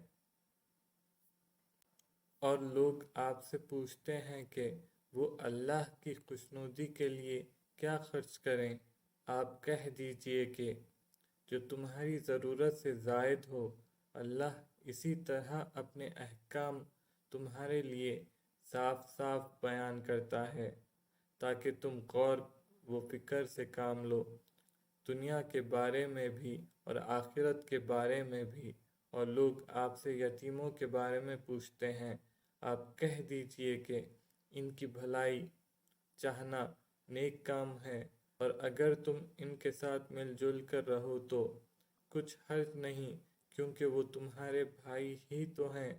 اور لوگ آپ سے پوچھتے ہیں کہ وہ اللہ کی خوشنودی کے لیے کیا خرچ کریں، آپ کہہ دیجئے کہ جو تمہاری ضرورت سے زائد ہو۔ اللہ اسی طرح اپنے احکام تمہارے لیے صاف صاف بیان کرتا ہے تاکہ تم غور و فکر سے کام لو، دنیا کے بارے میں بھی اور آخرت کے بارے میں بھی۔ اور لوگ آپ سے یتیموں کے بارے میں پوچھتے ہیں، آپ کہہ دیجئے کہ ان کی بھلائی چاہنا نیک کام ہے، اور اگر تم ان کے ساتھ مل جل کر رہو تو کچھ حرج نہیں، کیونکہ وہ تمہارے بھائی ہی تو ہیں،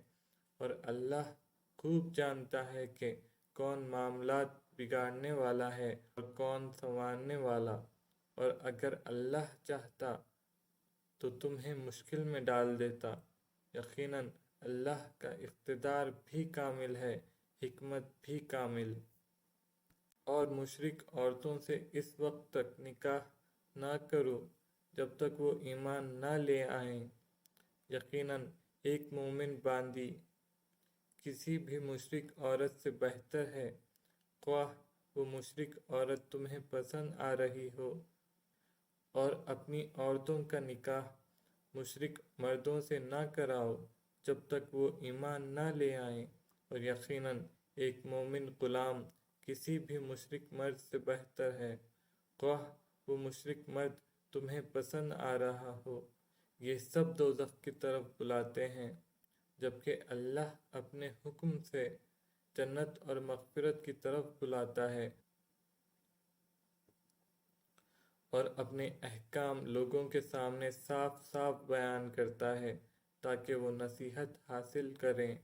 اور اللہ خوب جانتا ہے کہ کون معاملات بگاڑنے والا ہے اور کون سنوارنے والا۔ اور اگر اللہ چاہتا تو تمہیں مشکل میں ڈال دیتا، یقیناً اللہ کا اقتدار بھی کامل ہے، حکمت بھی کامل۔ اور مشرک عورتوں سے اس وقت تک نکاح نہ کرو جب تک وہ ایمان نہ لے آئیں، یقیناً ایک مومن باندی کسی بھی مشرک عورت سے بہتر ہے، خواہ وہ مشرک عورت تمہیں پسند آ رہی ہو۔ اور اپنی عورتوں کا نکاح مشرک مردوں سے نہ کراؤ جب تک وہ ایمان نہ لے آئیں، اور یقیناً ایک مومن غلام کسی بھی مشرک مرد سے بہتر ہے، خواہ وہ مشرک مرد تمہیں پسند آ رہا ہو۔ یہ سب دوزخ کی طرف بلاتے ہیں، جبکہ اللہ اپنے حکم سے جنت اور مغفرت کی طرف بلاتا ہے، اور اپنے احکام لوگوں کے سامنے صاف صاف بیان کرتا ہے تاکہ وہ نصیحت حاصل کریں۔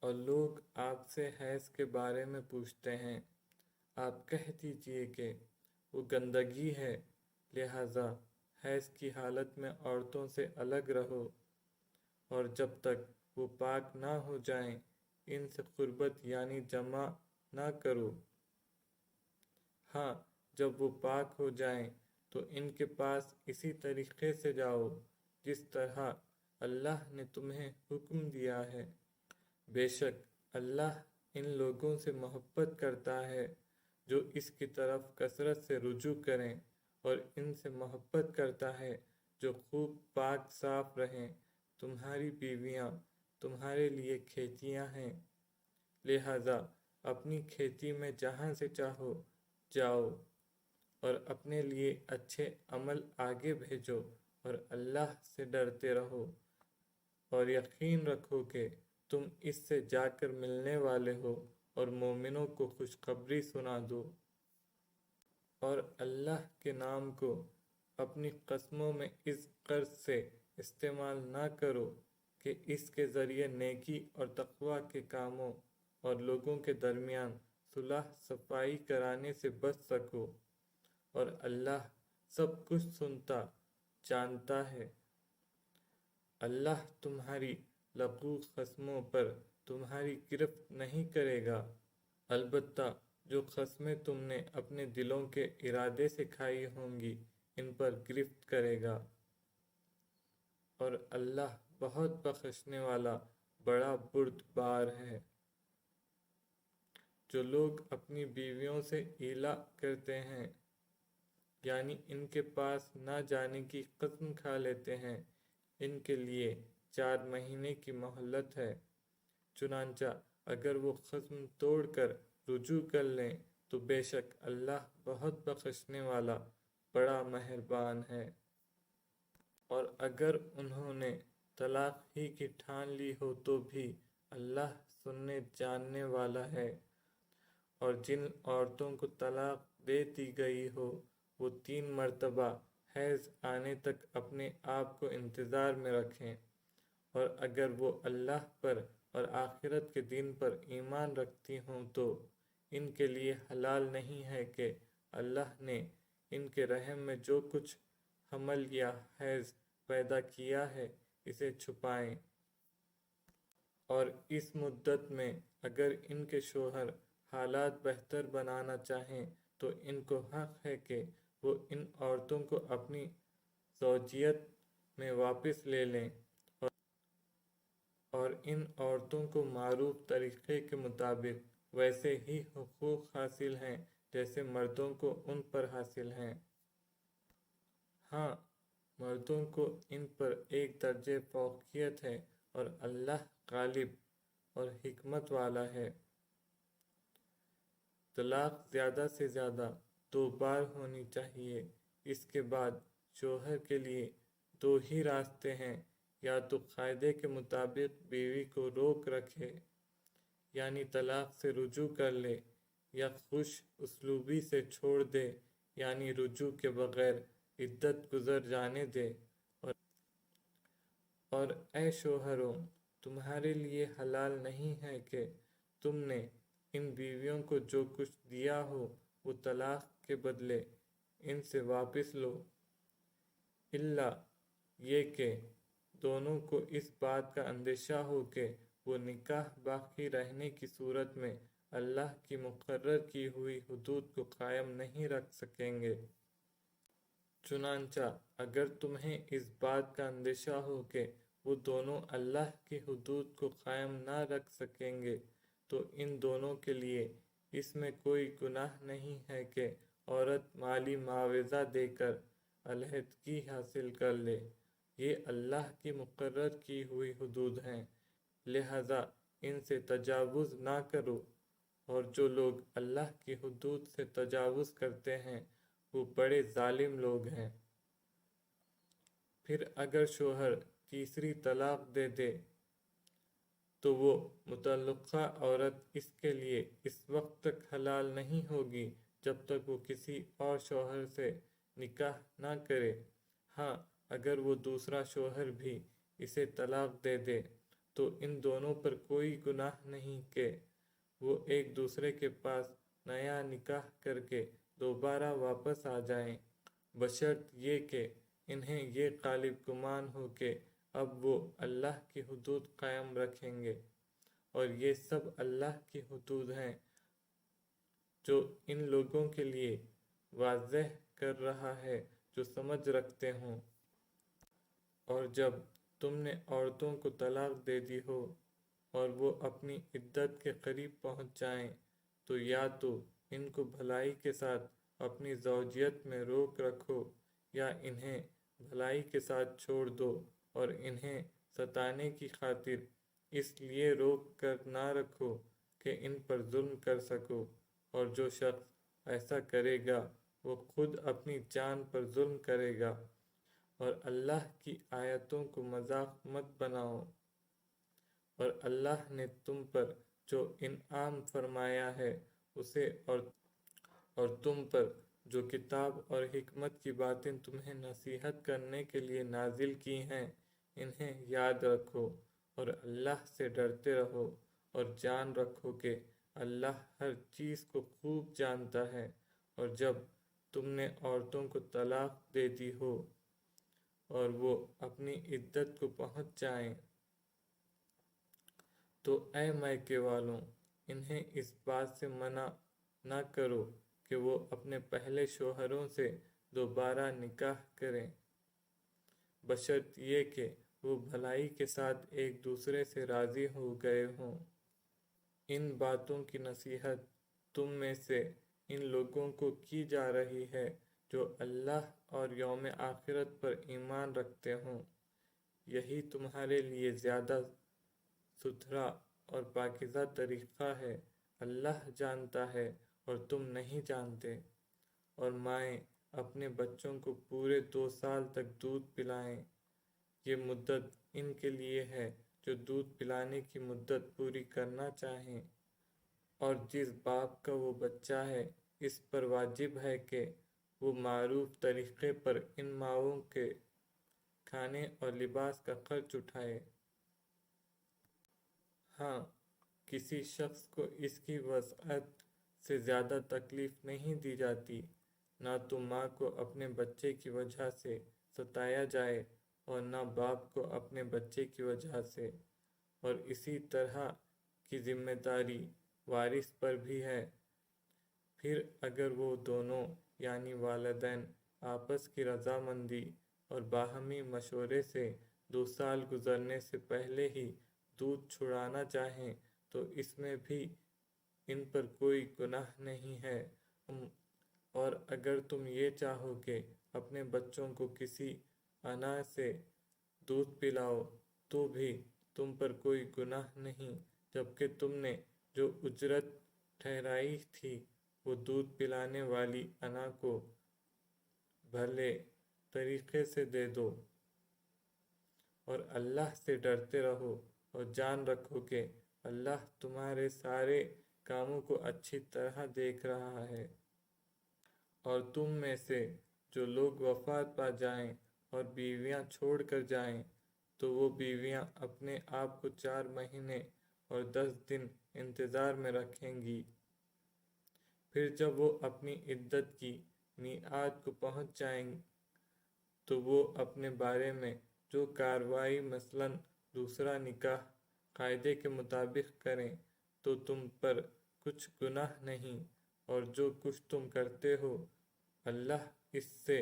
اور لوگ آپ سے حیض کے بارے میں پوچھتے ہیں، آپ کہہ دیجئے کہ وہ گندگی ہے، لہذا حیض کی حالت میں عورتوں سے الگ رہو، اور جب تک وہ پاک نہ ہو جائیں ان سے قربت یعنی جمع نہ کرو۔ ہاں، جب وہ پاک ہو جائیں تو ان کے پاس اسی طریقے سے جاؤ جس طرح اللہ نے تمہیں حکم دیا ہے، بے شک اللہ ان لوگوں سے محبت کرتا ہے جو اس کی طرف کثرت سے رجوع کریں، اور ان سے محبت کرتا ہے جو خوب پاک صاف رہیں۔ تمہاری بیویاں تمہارے لیے کھیتیاں ہیں، لہذا اپنی کھیتی میں جہاں سے چاہو جاؤ، اور اپنے لیے اچھے عمل آگے بھیجو، اور اللہ سے ڈرتے رہو، اور یقین رکھو کہ تم اس سے جا کر ملنے والے ہو، اور مومنوں کو خوشخبری سنا دو۔ اور اللہ کے نام کو اپنی قسموں میں اس غرض سے استعمال نہ کرو کہ اس کے ذریعے نیکی اور تقوی کے کاموں اور لوگوں کے درمیان صلح صفائی کرانے سے بچ سکو، اور اللہ سب کچھ سنتا جانتا ہے۔ اللہ تمہاری لغو قسموں پر تمہاری گرفت نہیں کرے گا، البتہ جو قسمیں تم نے اپنے دلوں کے ارادے سے کھائی ہوں گی ان پر گرفت کرے گا، اور اللہ بہت بخشنے والا بڑا بردبار ہے۔ جو لوگ اپنی بیویوں سے ایلا کرتے ہیں، یعنی ان کے پاس نہ جانے کی قسم کھا لیتے ہیں، ان کے لیے 4 مہینے کی مہلت ہے، چنانچہ اگر وہ قسم توڑ کر رجوع کر لیں تو بے شک اللہ بہت بخشنے والا بڑا مہربان ہے۔ اور اگر انہوں نے طلاق ہی کی ٹھان لی ہو تو بھی اللہ سننے جاننے والا ہے۔ اور جن عورتوں کو طلاق دے دی گئی ہو وہ 3 مرتبہ حیض آنے تک اپنے آپ کو انتظار میں رکھیں، اور اگر وہ اللہ پر اور آخرت کے دن پر ایمان رکھتی ہوں تو ان کے لیے حلال نہیں ہے کہ اللہ نے ان کے رحم میں جو کچھ حمل یا حیض پیدا کیا ہے اسے چھپائیں، اور اس مدت میں اگر ان کے شوہر حالات بہتر بنانا چاہیں تو ان کو حق ہے کہ وہ ان عورتوں کو اپنی زوجیت میں واپس لے لیں اور ان عورتوں کو معروف طریقے کے مطابق ویسے ہی حقوق حاصل ہیں جیسے مردوں کو ان پر حاصل ہیں۔ ہاں، مردوں کو ان پر ایک درجہ فوقیت ہے اور اللہ غالب اور حکمت والا ہے۔ طلاق زیادہ سے زیادہ 2 بار ہونی چاہیے۔ اس کے بعد شوہر کے لیے 2 ہی راستے ہیں، یا تو قاعدے کے مطابق بیوی کو روک رکھے یعنی طلاق سے رجوع کر لے، یا خوش اسلوبی سے چھوڑ دے یعنی رجوع کے بغیر عدت گزر جانے دے۔ اور اے شوہروں، تمہارے لیے حلال نہیں ہے کہ تم نے ان بیویوں کو جو کچھ دیا ہو وہ طلاق کے بدلے ان سے واپس لو، الا یہ کہ دونوں کو اس بات کا اندیشہ ہو کہ وہ نکاح باقی رہنے کی صورت میں اللہ کی مقرر کی ہوئی حدود کو قائم نہیں رکھ سکیں گے۔ چنانچہ اگر تمہیں اس بات کا اندیشہ ہو کہ وہ دونوں اللہ کی حدود کو قائم نہ رکھ سکیں گے تو ان دونوں کے لیے اس میں کوئی گناہ نہیں ہے کہ عورت مالی معاوضہ دے کر علیحدگی حاصل کر لے۔ یہ اللہ کی مقرر کی ہوئی حدود ہیں، لہذا ان سے تجاوز نہ کرو، اور جو لوگ اللہ کی حدود سے تجاوز کرتے ہیں وہ بڑے ظالم لوگ ہیں۔ پھر اگر شوہر تیسری طلاق دے دے تو وہ متعلقہ عورت اس کے لیے اس وقت تک حلال نہیں ہوگی جب تک وہ کسی اور شوہر سے نکاح نہ کرے۔ ہاں، اگر وہ دوسرا شوہر بھی اسے طلاق دے دے تو ان دونوں پر کوئی گناہ نہیں کہ وہ ایک دوسرے کے پاس نیا نکاح کر کے دوبارہ واپس آ جائیں، بشرط یہ کہ انہیں یہ غالب گمان ہو کہ اب وہ اللہ کی حدود قائم رکھیں گے، اور یہ سب اللہ کی حدود ہیں جو ان لوگوں کے لیے واضح کر رہا ہے جو سمجھ رکھتے ہوں۔ اور جب تم نے عورتوں کو طلاق دے دی ہو اور وہ اپنی عدت کے قریب پہنچ جائیں تو یا تو ان کو بھلائی کے ساتھ اپنی زوجیت میں روک رکھو، یا انہیں بھلائی کے ساتھ چھوڑ دو اور انہیں ستانے کی خاطر اس لیے روک کر نہ رکھو کہ ان پر ظلم کر سکو، اور جو شخص ایسا کرے گا وہ خود اپنی جان پر ظلم کرے گا۔ اور اللہ کی آیتوں کو مذاق مت بناؤ، اور اللہ نے تم پر جو انعام فرمایا ہے اسے اور تم پر جو کتاب اور حکمت کی باتیں تمہیں نصیحت کرنے کے لیے نازل کی ہیں انہیں یاد رکھو، اور اللہ سے ڈرتے رہو، اور جان رکھو کہ اللہ ہر چیز کو خوب جانتا ہے۔ اور جب تم نے عورتوں کو طلاق دے دی ہو اور وہ اپنی عدت کو پہنچ جائیں تو اے میکے والوں، انہیں اس بات سے منع نہ کرو کہ وہ اپنے پہلے شوہروں سے دوبارہ نکاح کریں، بشرط یہ کہ وہ بھلائی کے ساتھ ایک دوسرے سے راضی ہو گئے ہوں۔ ان باتوں کی نصیحت تم میں سے ان لوگوں کو کی جا رہی ہے جو اللہ اور یوم آخرت پر ایمان رکھتے ہوں۔ یہی تمہارے لیے زیادہ ستھرا اور پاکیزہ طریقہ ہے، اللہ جانتا ہے اور تم نہیں جانتے۔ اور مائیں اپنے بچوں کو پورے 2 سال تک دودھ پلائیں، یہ مدت ان کے لیے ہے جو دودھ پلانے کی مدت پوری کرنا چاہیں، اور جس باپ کا وہ بچہ ہے اس پر واجب ہے کہ وہ معروف طریقے پر ان ماؤں کے کھانے اور لباس کا خرچ اٹھائے۔ ہاں، کسی شخص کو اس کی وسعت سے زیادہ تکلیف نہیں دی جاتی، نہ تو ماں کو اپنے بچے کی وجہ سے ستایا جائے اور نہ باپ کو اپنے بچے کی وجہ سے، اور اسی طرح کی ذمہ داری وارث پر بھی ہے۔ پھر اگر وہ دونوں یعنی والدین آپس کی رضامندی اور باہمی مشورے سے 2 سال گزرنے سے پہلے ہی دودھ چھڑانا چاہیں تو اس میں بھی ان پر کوئی گناہ نہیں ہے، اور اگر تم یہ چاہو کہ اپنے بچوں کو کسی انا سے دودھ پلاؤ تو بھی تم پر کوئی گناہ نہیں، جبکہ تم نے جو اجرت ٹھہرائی تھی وہ دودھ پلانے والی انا کو بھلے طریقے سے دے دو، اور اللہ سے ڈرتے رہو اور جان رکھو کہ اللہ تمہارے سارے کاموں کو اچھی طرح دیکھ رہا ہے۔ اور تم میں سے جو لوگ وفات پا جائیں اور بیویاں چھوڑ کر جائیں تو وہ بیویاں اپنے آپ کو 4 مہینے اور 10 دن انتظار میں رکھیں گی۔ پھر جب وہ اپنی عدت کی میعاد کو پہنچ جائیں تو وہ اپنے بارے میں جو کارروائی مثلاً دوسرا نکاح قاعدے کے مطابق کریں تو تم پر کچھ گناہ نہیں، اور جو کچھ تم کرتے ہو اللہ اس سے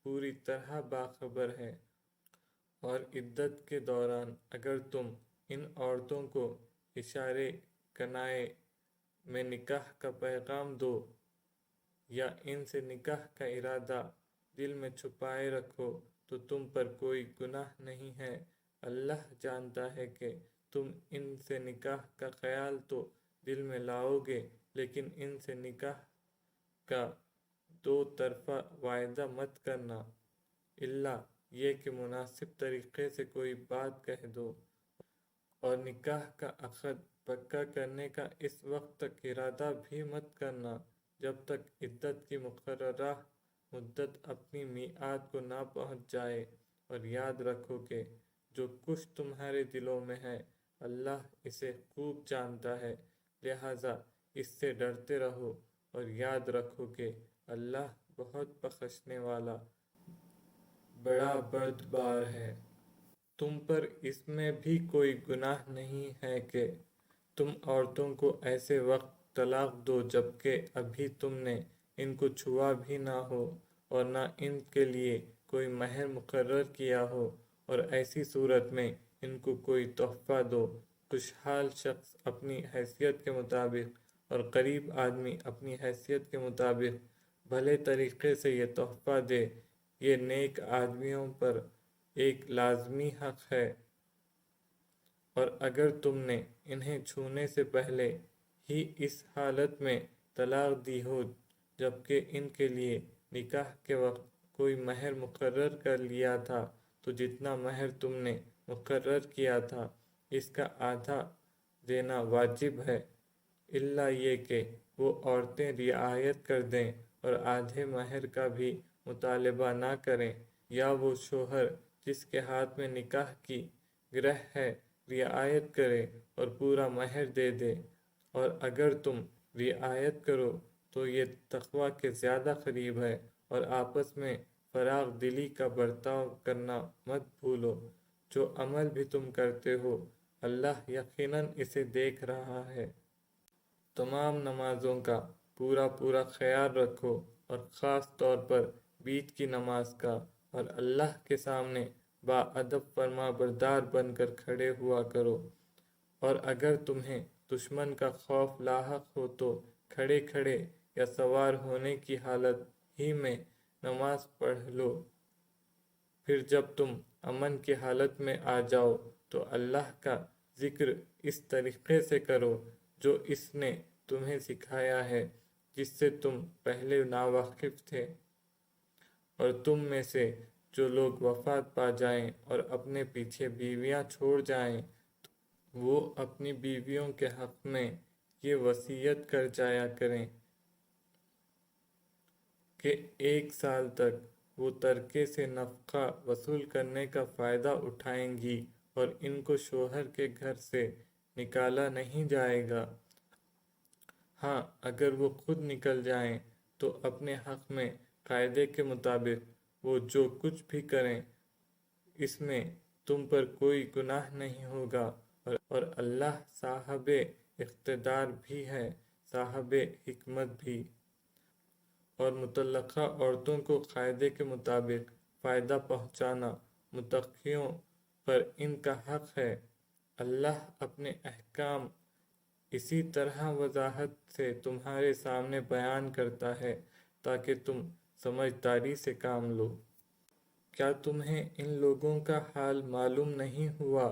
پوری طرح باخبر ہے۔ اور عدت کے دوران اگر تم ان عورتوں کو اشارے کنائے میں نکاح کا پیغام دو یا ان سے نکاح کا ارادہ دل میں چھپائے رکھو تو تم پر کوئی گناہ نہیں ہے۔ اللہ جانتا ہے کہ تم ان سے نکاح کا خیال تو دل میں لاؤ گے، لیکن ان سے نکاح کا 2 طرفہ معاہدہ مت کرنا، الا یہ کہ مناسب طریقے سے کوئی بات کہہ دو، اور نکاح کا عقد پکا کرنے کا اس وقت تک ارادہ بھی مت کرنا جب تک عدت کی مقررہ مدت اپنی میعاد کو نہ پہنچ جائے، اور یاد رکھو کہ جو کچھ تمہارے دلوں میں ہے اللہ اسے خوب جانتا ہے، لہٰذا اس سے ڈرتے رہو اور یاد رکھو کہ اللہ بہت بخشنے والا بڑا بردبار ہے۔ تم پر اس میں بھی کوئی گناہ نہیں ہے کہ تم عورتوں کو ایسے وقت طلاق دو جبکہ ابھی تم نے ان کو چھوا بھی نہ ہو اور نہ ان کے لیے کوئی مہر مقرر کیا ہو، اور ایسی صورت میں ان کو کوئی تحفہ دو۔ خوشحال شخص اپنی حیثیت کے مطابق اور قریب آدمی اپنی حیثیت کے مطابق بھلے طریقے سے یہ تحفہ دے، یہ نیک آدمیوں پر ایک لازمی حق ہے۔ اور اگر تم نے انہیں چھونے سے پہلے ہی اس حالت میں طلاق دی ہو جبکہ ان کے لیے نکاح کے وقت کوئی مہر مقرر کر لیا تھا تو جتنا مہر تم نے مقرر کیا تھا اس کا آدھا دینا واجب ہے، الا یہ کہ وہ عورتیں رعایت کر دیں اور آدھے مہر کا بھی مطالبہ نہ کریں، یا وہ شوہر جس کے ہاتھ میں نکاح کی گرہ ہے رعایت کرے اور پورا مہر دے دے، اور اگر تم رعایت کرو تو یہ تقوی کے زیادہ قریب ہے، اور آپس میں فراغ دلی کا برتاؤ کرنا مت بھولو۔ جو عمل بھی تم کرتے ہو اللہ یقیناً اسے دیکھ رہا ہے۔ تمام نمازوں کا پورا خیال رکھو، اور خاص طور پر بیچ کی نماز کا، اور اللہ کے سامنے باادب فرما بردار بن کر کھڑے ہوا کرو، اور اگر تمہیں دشمن کا خوف لاحق ہو تو کھڑے کھڑے یا سوار ہونے کی حالت ہی میں نماز پڑھ لو۔ پھر جب تم امن کی حالت میں آ جاؤ تو اللہ کا ذکر اس طریقے سے کرو جو اس نے تمہیں سکھایا ہے، جس سے تم پہلے ناواقف تھے۔ اور تم میں سے جو لوگ وفات پا جائیں اور اپنے پیچھے بیویاں چھوڑ جائیں وہ اپنی بیویوں کے حق میں یہ وصیت کر جایا کریں کہ 1 سال تک وہ ترکے سے نفقہ وصول کرنے کا فائدہ اٹھائیں گی اور ان کو شوہر کے گھر سے نکالا نہیں جائے گا۔ ہاں اگر وہ خود نکل جائیں تو اپنے حق میں قاعدے کے مطابق وہ جو کچھ بھی کریں اس میں تم پر کوئی گناہ نہیں ہوگا، اور اللہ صاحب اقتدار بھی ہے، صاحب حکمت بھی۔ اور مطلقہ عورتوں کو قاعدے کے مطابق فائدہ پہنچانا متقیوں پر ان کا حق ہے۔ اللہ اپنے احکام اسی طرح وضاحت سے تمہارے سامنے بیان کرتا ہے تاکہ تم سمجھداری سے کام لو۔ کیا تمہیں ان لوگوں کا حال معلوم نہیں ہوا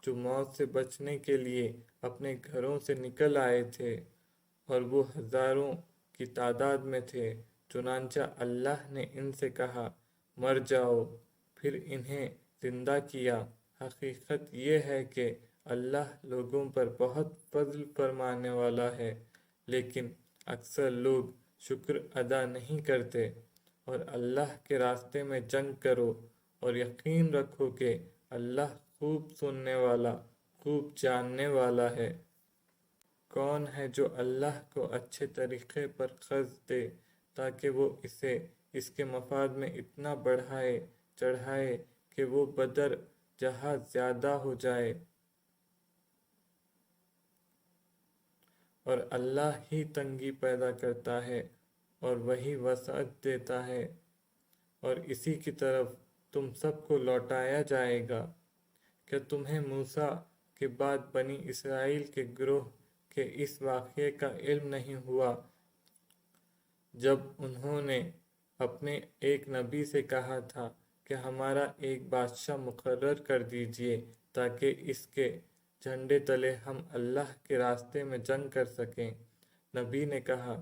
جو موت سے بچنے کے لیے اپنے گھروں سے نکل آئے تھے، اور وہ ہزاروں کی تعداد میں تھے؟ چنانچہ اللہ نے ان سے کہا، مر جاؤ، پھر انہیں زندہ کیا۔ حقیقت یہ ہے کہ اللہ لوگوں پر بہت فضل فرمانے والا ہے، لیکن اکثر لوگ شکر ادا نہیں کرتے۔ اور اللہ کے راستے میں جنگ کرو، اور یقین رکھو کہ اللہ خوب سننے والا، خوب جاننے والا ہے۔ کون ہے جو اللہ کو اچھے طریقے پر قرض دے تاکہ وہ اسے اس کے مفاد میں اتنا بڑھائے چڑھائے کہ وہ بدر جہاں زیادہ ہو جائے؟ اور اللہ ہی تنگی پیدا کرتا ہے اور وہی وسعت دیتا ہے، اور اسی کی طرف تم سب کو لوٹایا جائے گا۔ کیا تمہیں موسیٰ کے بعد بنی اسرائیل کے گروہ کے اس واقعے کا علم نہیں ہوا جب انہوں نے اپنے ایک نبی سے کہا تھا کہ ہمارا ایک بادشاہ مقرر کر دیجئے تاکہ اس کے جھنڈے تلے ہم اللہ کے راستے میں جنگ کر سکیں؟ نبی نے کہا،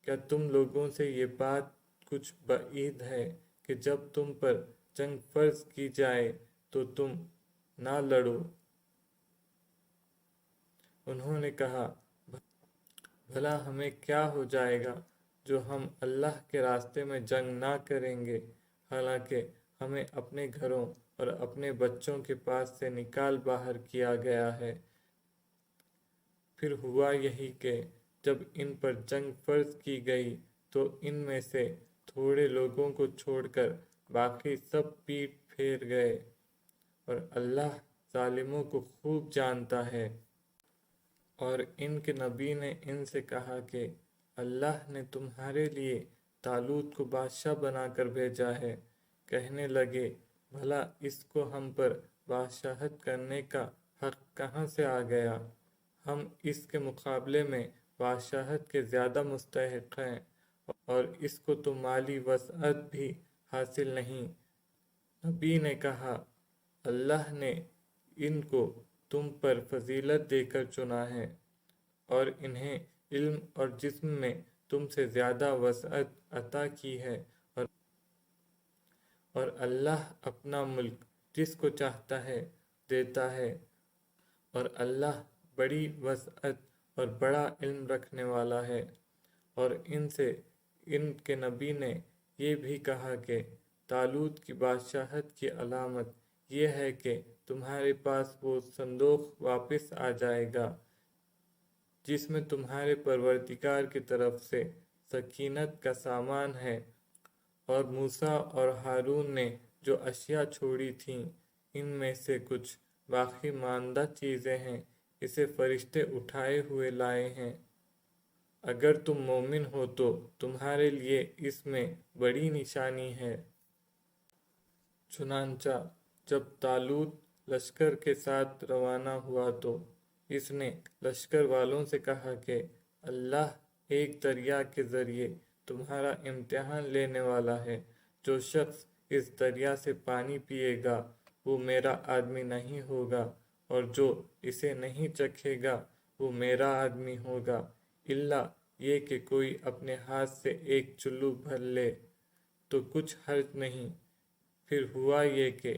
کیا تم لوگوں سے یہ بات کچھ بعید ہے کہ جب تم پر جنگ فرض کی جائے تو تم نہ لڑو؟ انہوں نے کہا، بھلا ہمیں کیا ہو جائے گا جو ہم اللہ کے راستے میں جنگ نہ کریں گے، حالانکہ ہمیں اپنے گھروں اور اپنے بچوں کے پاس سے نکال باہر کیا گیا ہے۔ پھر ہوا یہی کہ جب ان پر جنگ فرض کی گئی تو ان میں سے تھوڑے لوگوں کو چھوڑ کر باقی سب پیٹ پھیر گئے، اور اللہ ظالموں کو خوب جانتا ہے۔ اور ان کے نبی نے ان سے کہا کہ اللہ نے تمہارے لیے طالوت کو بادشاہ بنا کر بھیجا ہے۔ کہنے لگے، بھلا اس کو ہم پر بادشاہت کرنے کا حق کہاں سے آ گیا؟ ہم اس کے مقابلے میں بادشاہت کے زیادہ مستحق ہیں، اور اس کو تو مالی وسعت بھی حاصل نہیں۔ نبی نے کہا، اللہ نے ان کو تم پر فضیلت دے کر چنا ہے، اور انہیں علم اور جسم میں تم سے زیادہ وسعت عطا کی ہے، اور اللہ اپنا ملک جس کو چاہتا ہے دیتا ہے، اور اللہ بڑی وسعت اور بڑا علم رکھنے والا ہے۔ اور ان سے ان کے نبی نے یہ بھی کہا کہ طالوت کی بادشاہت کی علامت یہ ہے کہ تمہارے پاس وہ صندوق واپس آ جائے گا جس میں تمہارے پروردگار کی طرف سے سکینت کا سامان ہے، اور موسیٰ اور ہارون نے جو اشیاء چھوڑی تھیں ان میں سے کچھ باقی ماندہ چیزیں ہیں، اسے فرشتے اٹھائے ہوئے لائے ہیں۔ اگر تم مومن ہو تو تمہارے لیے اس میں بڑی نشانی ہے۔ چنانچہ جب طالوت لشکر کے ساتھ روانہ ہوا تو اس نے لشکر والوں سے کہا کہ اللہ ایک دریا کے ذریعے تمہارا امتحان لینے والا ہے۔ جو شخص اس دریا سے پانی پیے گا وہ میرا آدمی نہیں ہوگا، اور جو اسے نہیں چکھے گا وہ میرا آدمی ہوگا، الا یہ کہ کوئی اپنے ہاتھ سے ایک چلو بھر لے تو کچھ حرج نہیں۔ پھر ہوا یہ کہ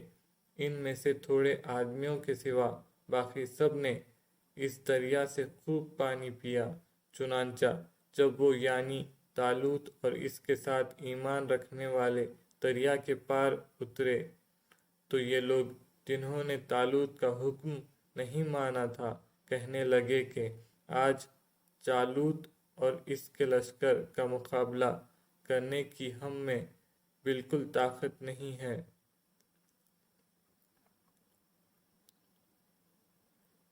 ان میں سے تھوڑے آدمیوں کے سوا باقی سب نے اس دریا سے خوب پانی پیا۔ چنانچہ جب وہ یعنی طالوت اور اس کے ساتھ ایمان رکھنے والے دریا کے پار اترے تو یہ لوگ جنہوں نے طالوت کا حکم نہیں مانا تھا کہنے لگے کہ آج جالوت اور اس کے لشکر کا مقابلہ کرنے کی ہم میں بالکل طاقت نہیں ہے۔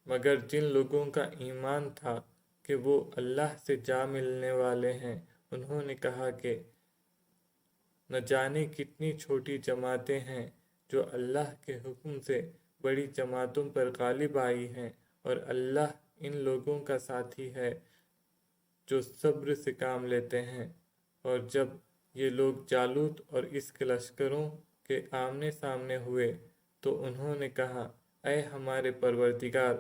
مگر جن لوگوں کا ایمان تھا کہ وہ اللہ سے جا ملنے والے ہیں، انہوں نے کہا کہ نہ جانے کتنی چھوٹی جماعتیں ہیں جو اللہ کے حکم سے بڑی جماعتوں پر غالب آئی ہیں، اور اللہ ان لوگوں کا ساتھی ہے جو صبر سے کام لیتے ہیں۔ اور جب یہ لوگ جالوت اور اس کے لشکروں کے آمنے سامنے ہوئے تو انہوں نے کہا، اے ہمارے پروردگار،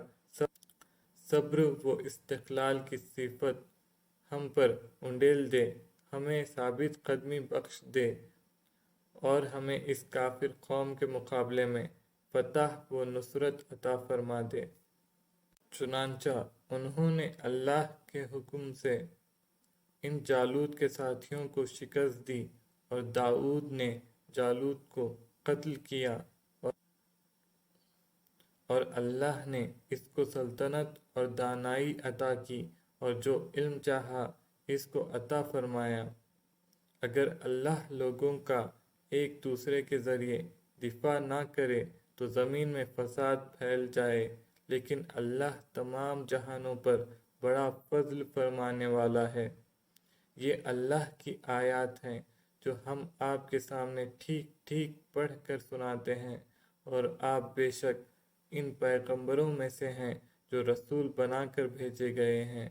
صبر و استقلال کی صفت ہم پر انڈیل دے، ہمیں ثابت قدمی بخش دے اور ہمیں اس کافر قوم کے مقابلے میں فتح و نصرت عطا فرما دے۔ چنانچہ انہوں نے اللہ کے حکم سے ان جالوت کے ساتھیوں کو شکست دی، اور داؤد نے جالوت کو قتل کیا، اور اللہ نے اس کو سلطنت اور دانائی عطا کی، اور جو علم چاہا اس کو عطا فرمایا۔ اگر اللہ لوگوں کا ایک دوسرے کے ذریعے دفاع نہ کرے تو زمین میں فساد پھیل جائے، لیکن اللہ تمام جہانوں پر بڑا فضل فرمانے والا ہے۔ یہ اللہ کی آیات ہیں جو ہم آپ کے سامنے ٹھیک ٹھیک پڑھ کر سناتے ہیں، اور آپ بے شک ان پیغمبروں میں سے ہیں جو رسول بنا کر بھیجے گئے ہیں۔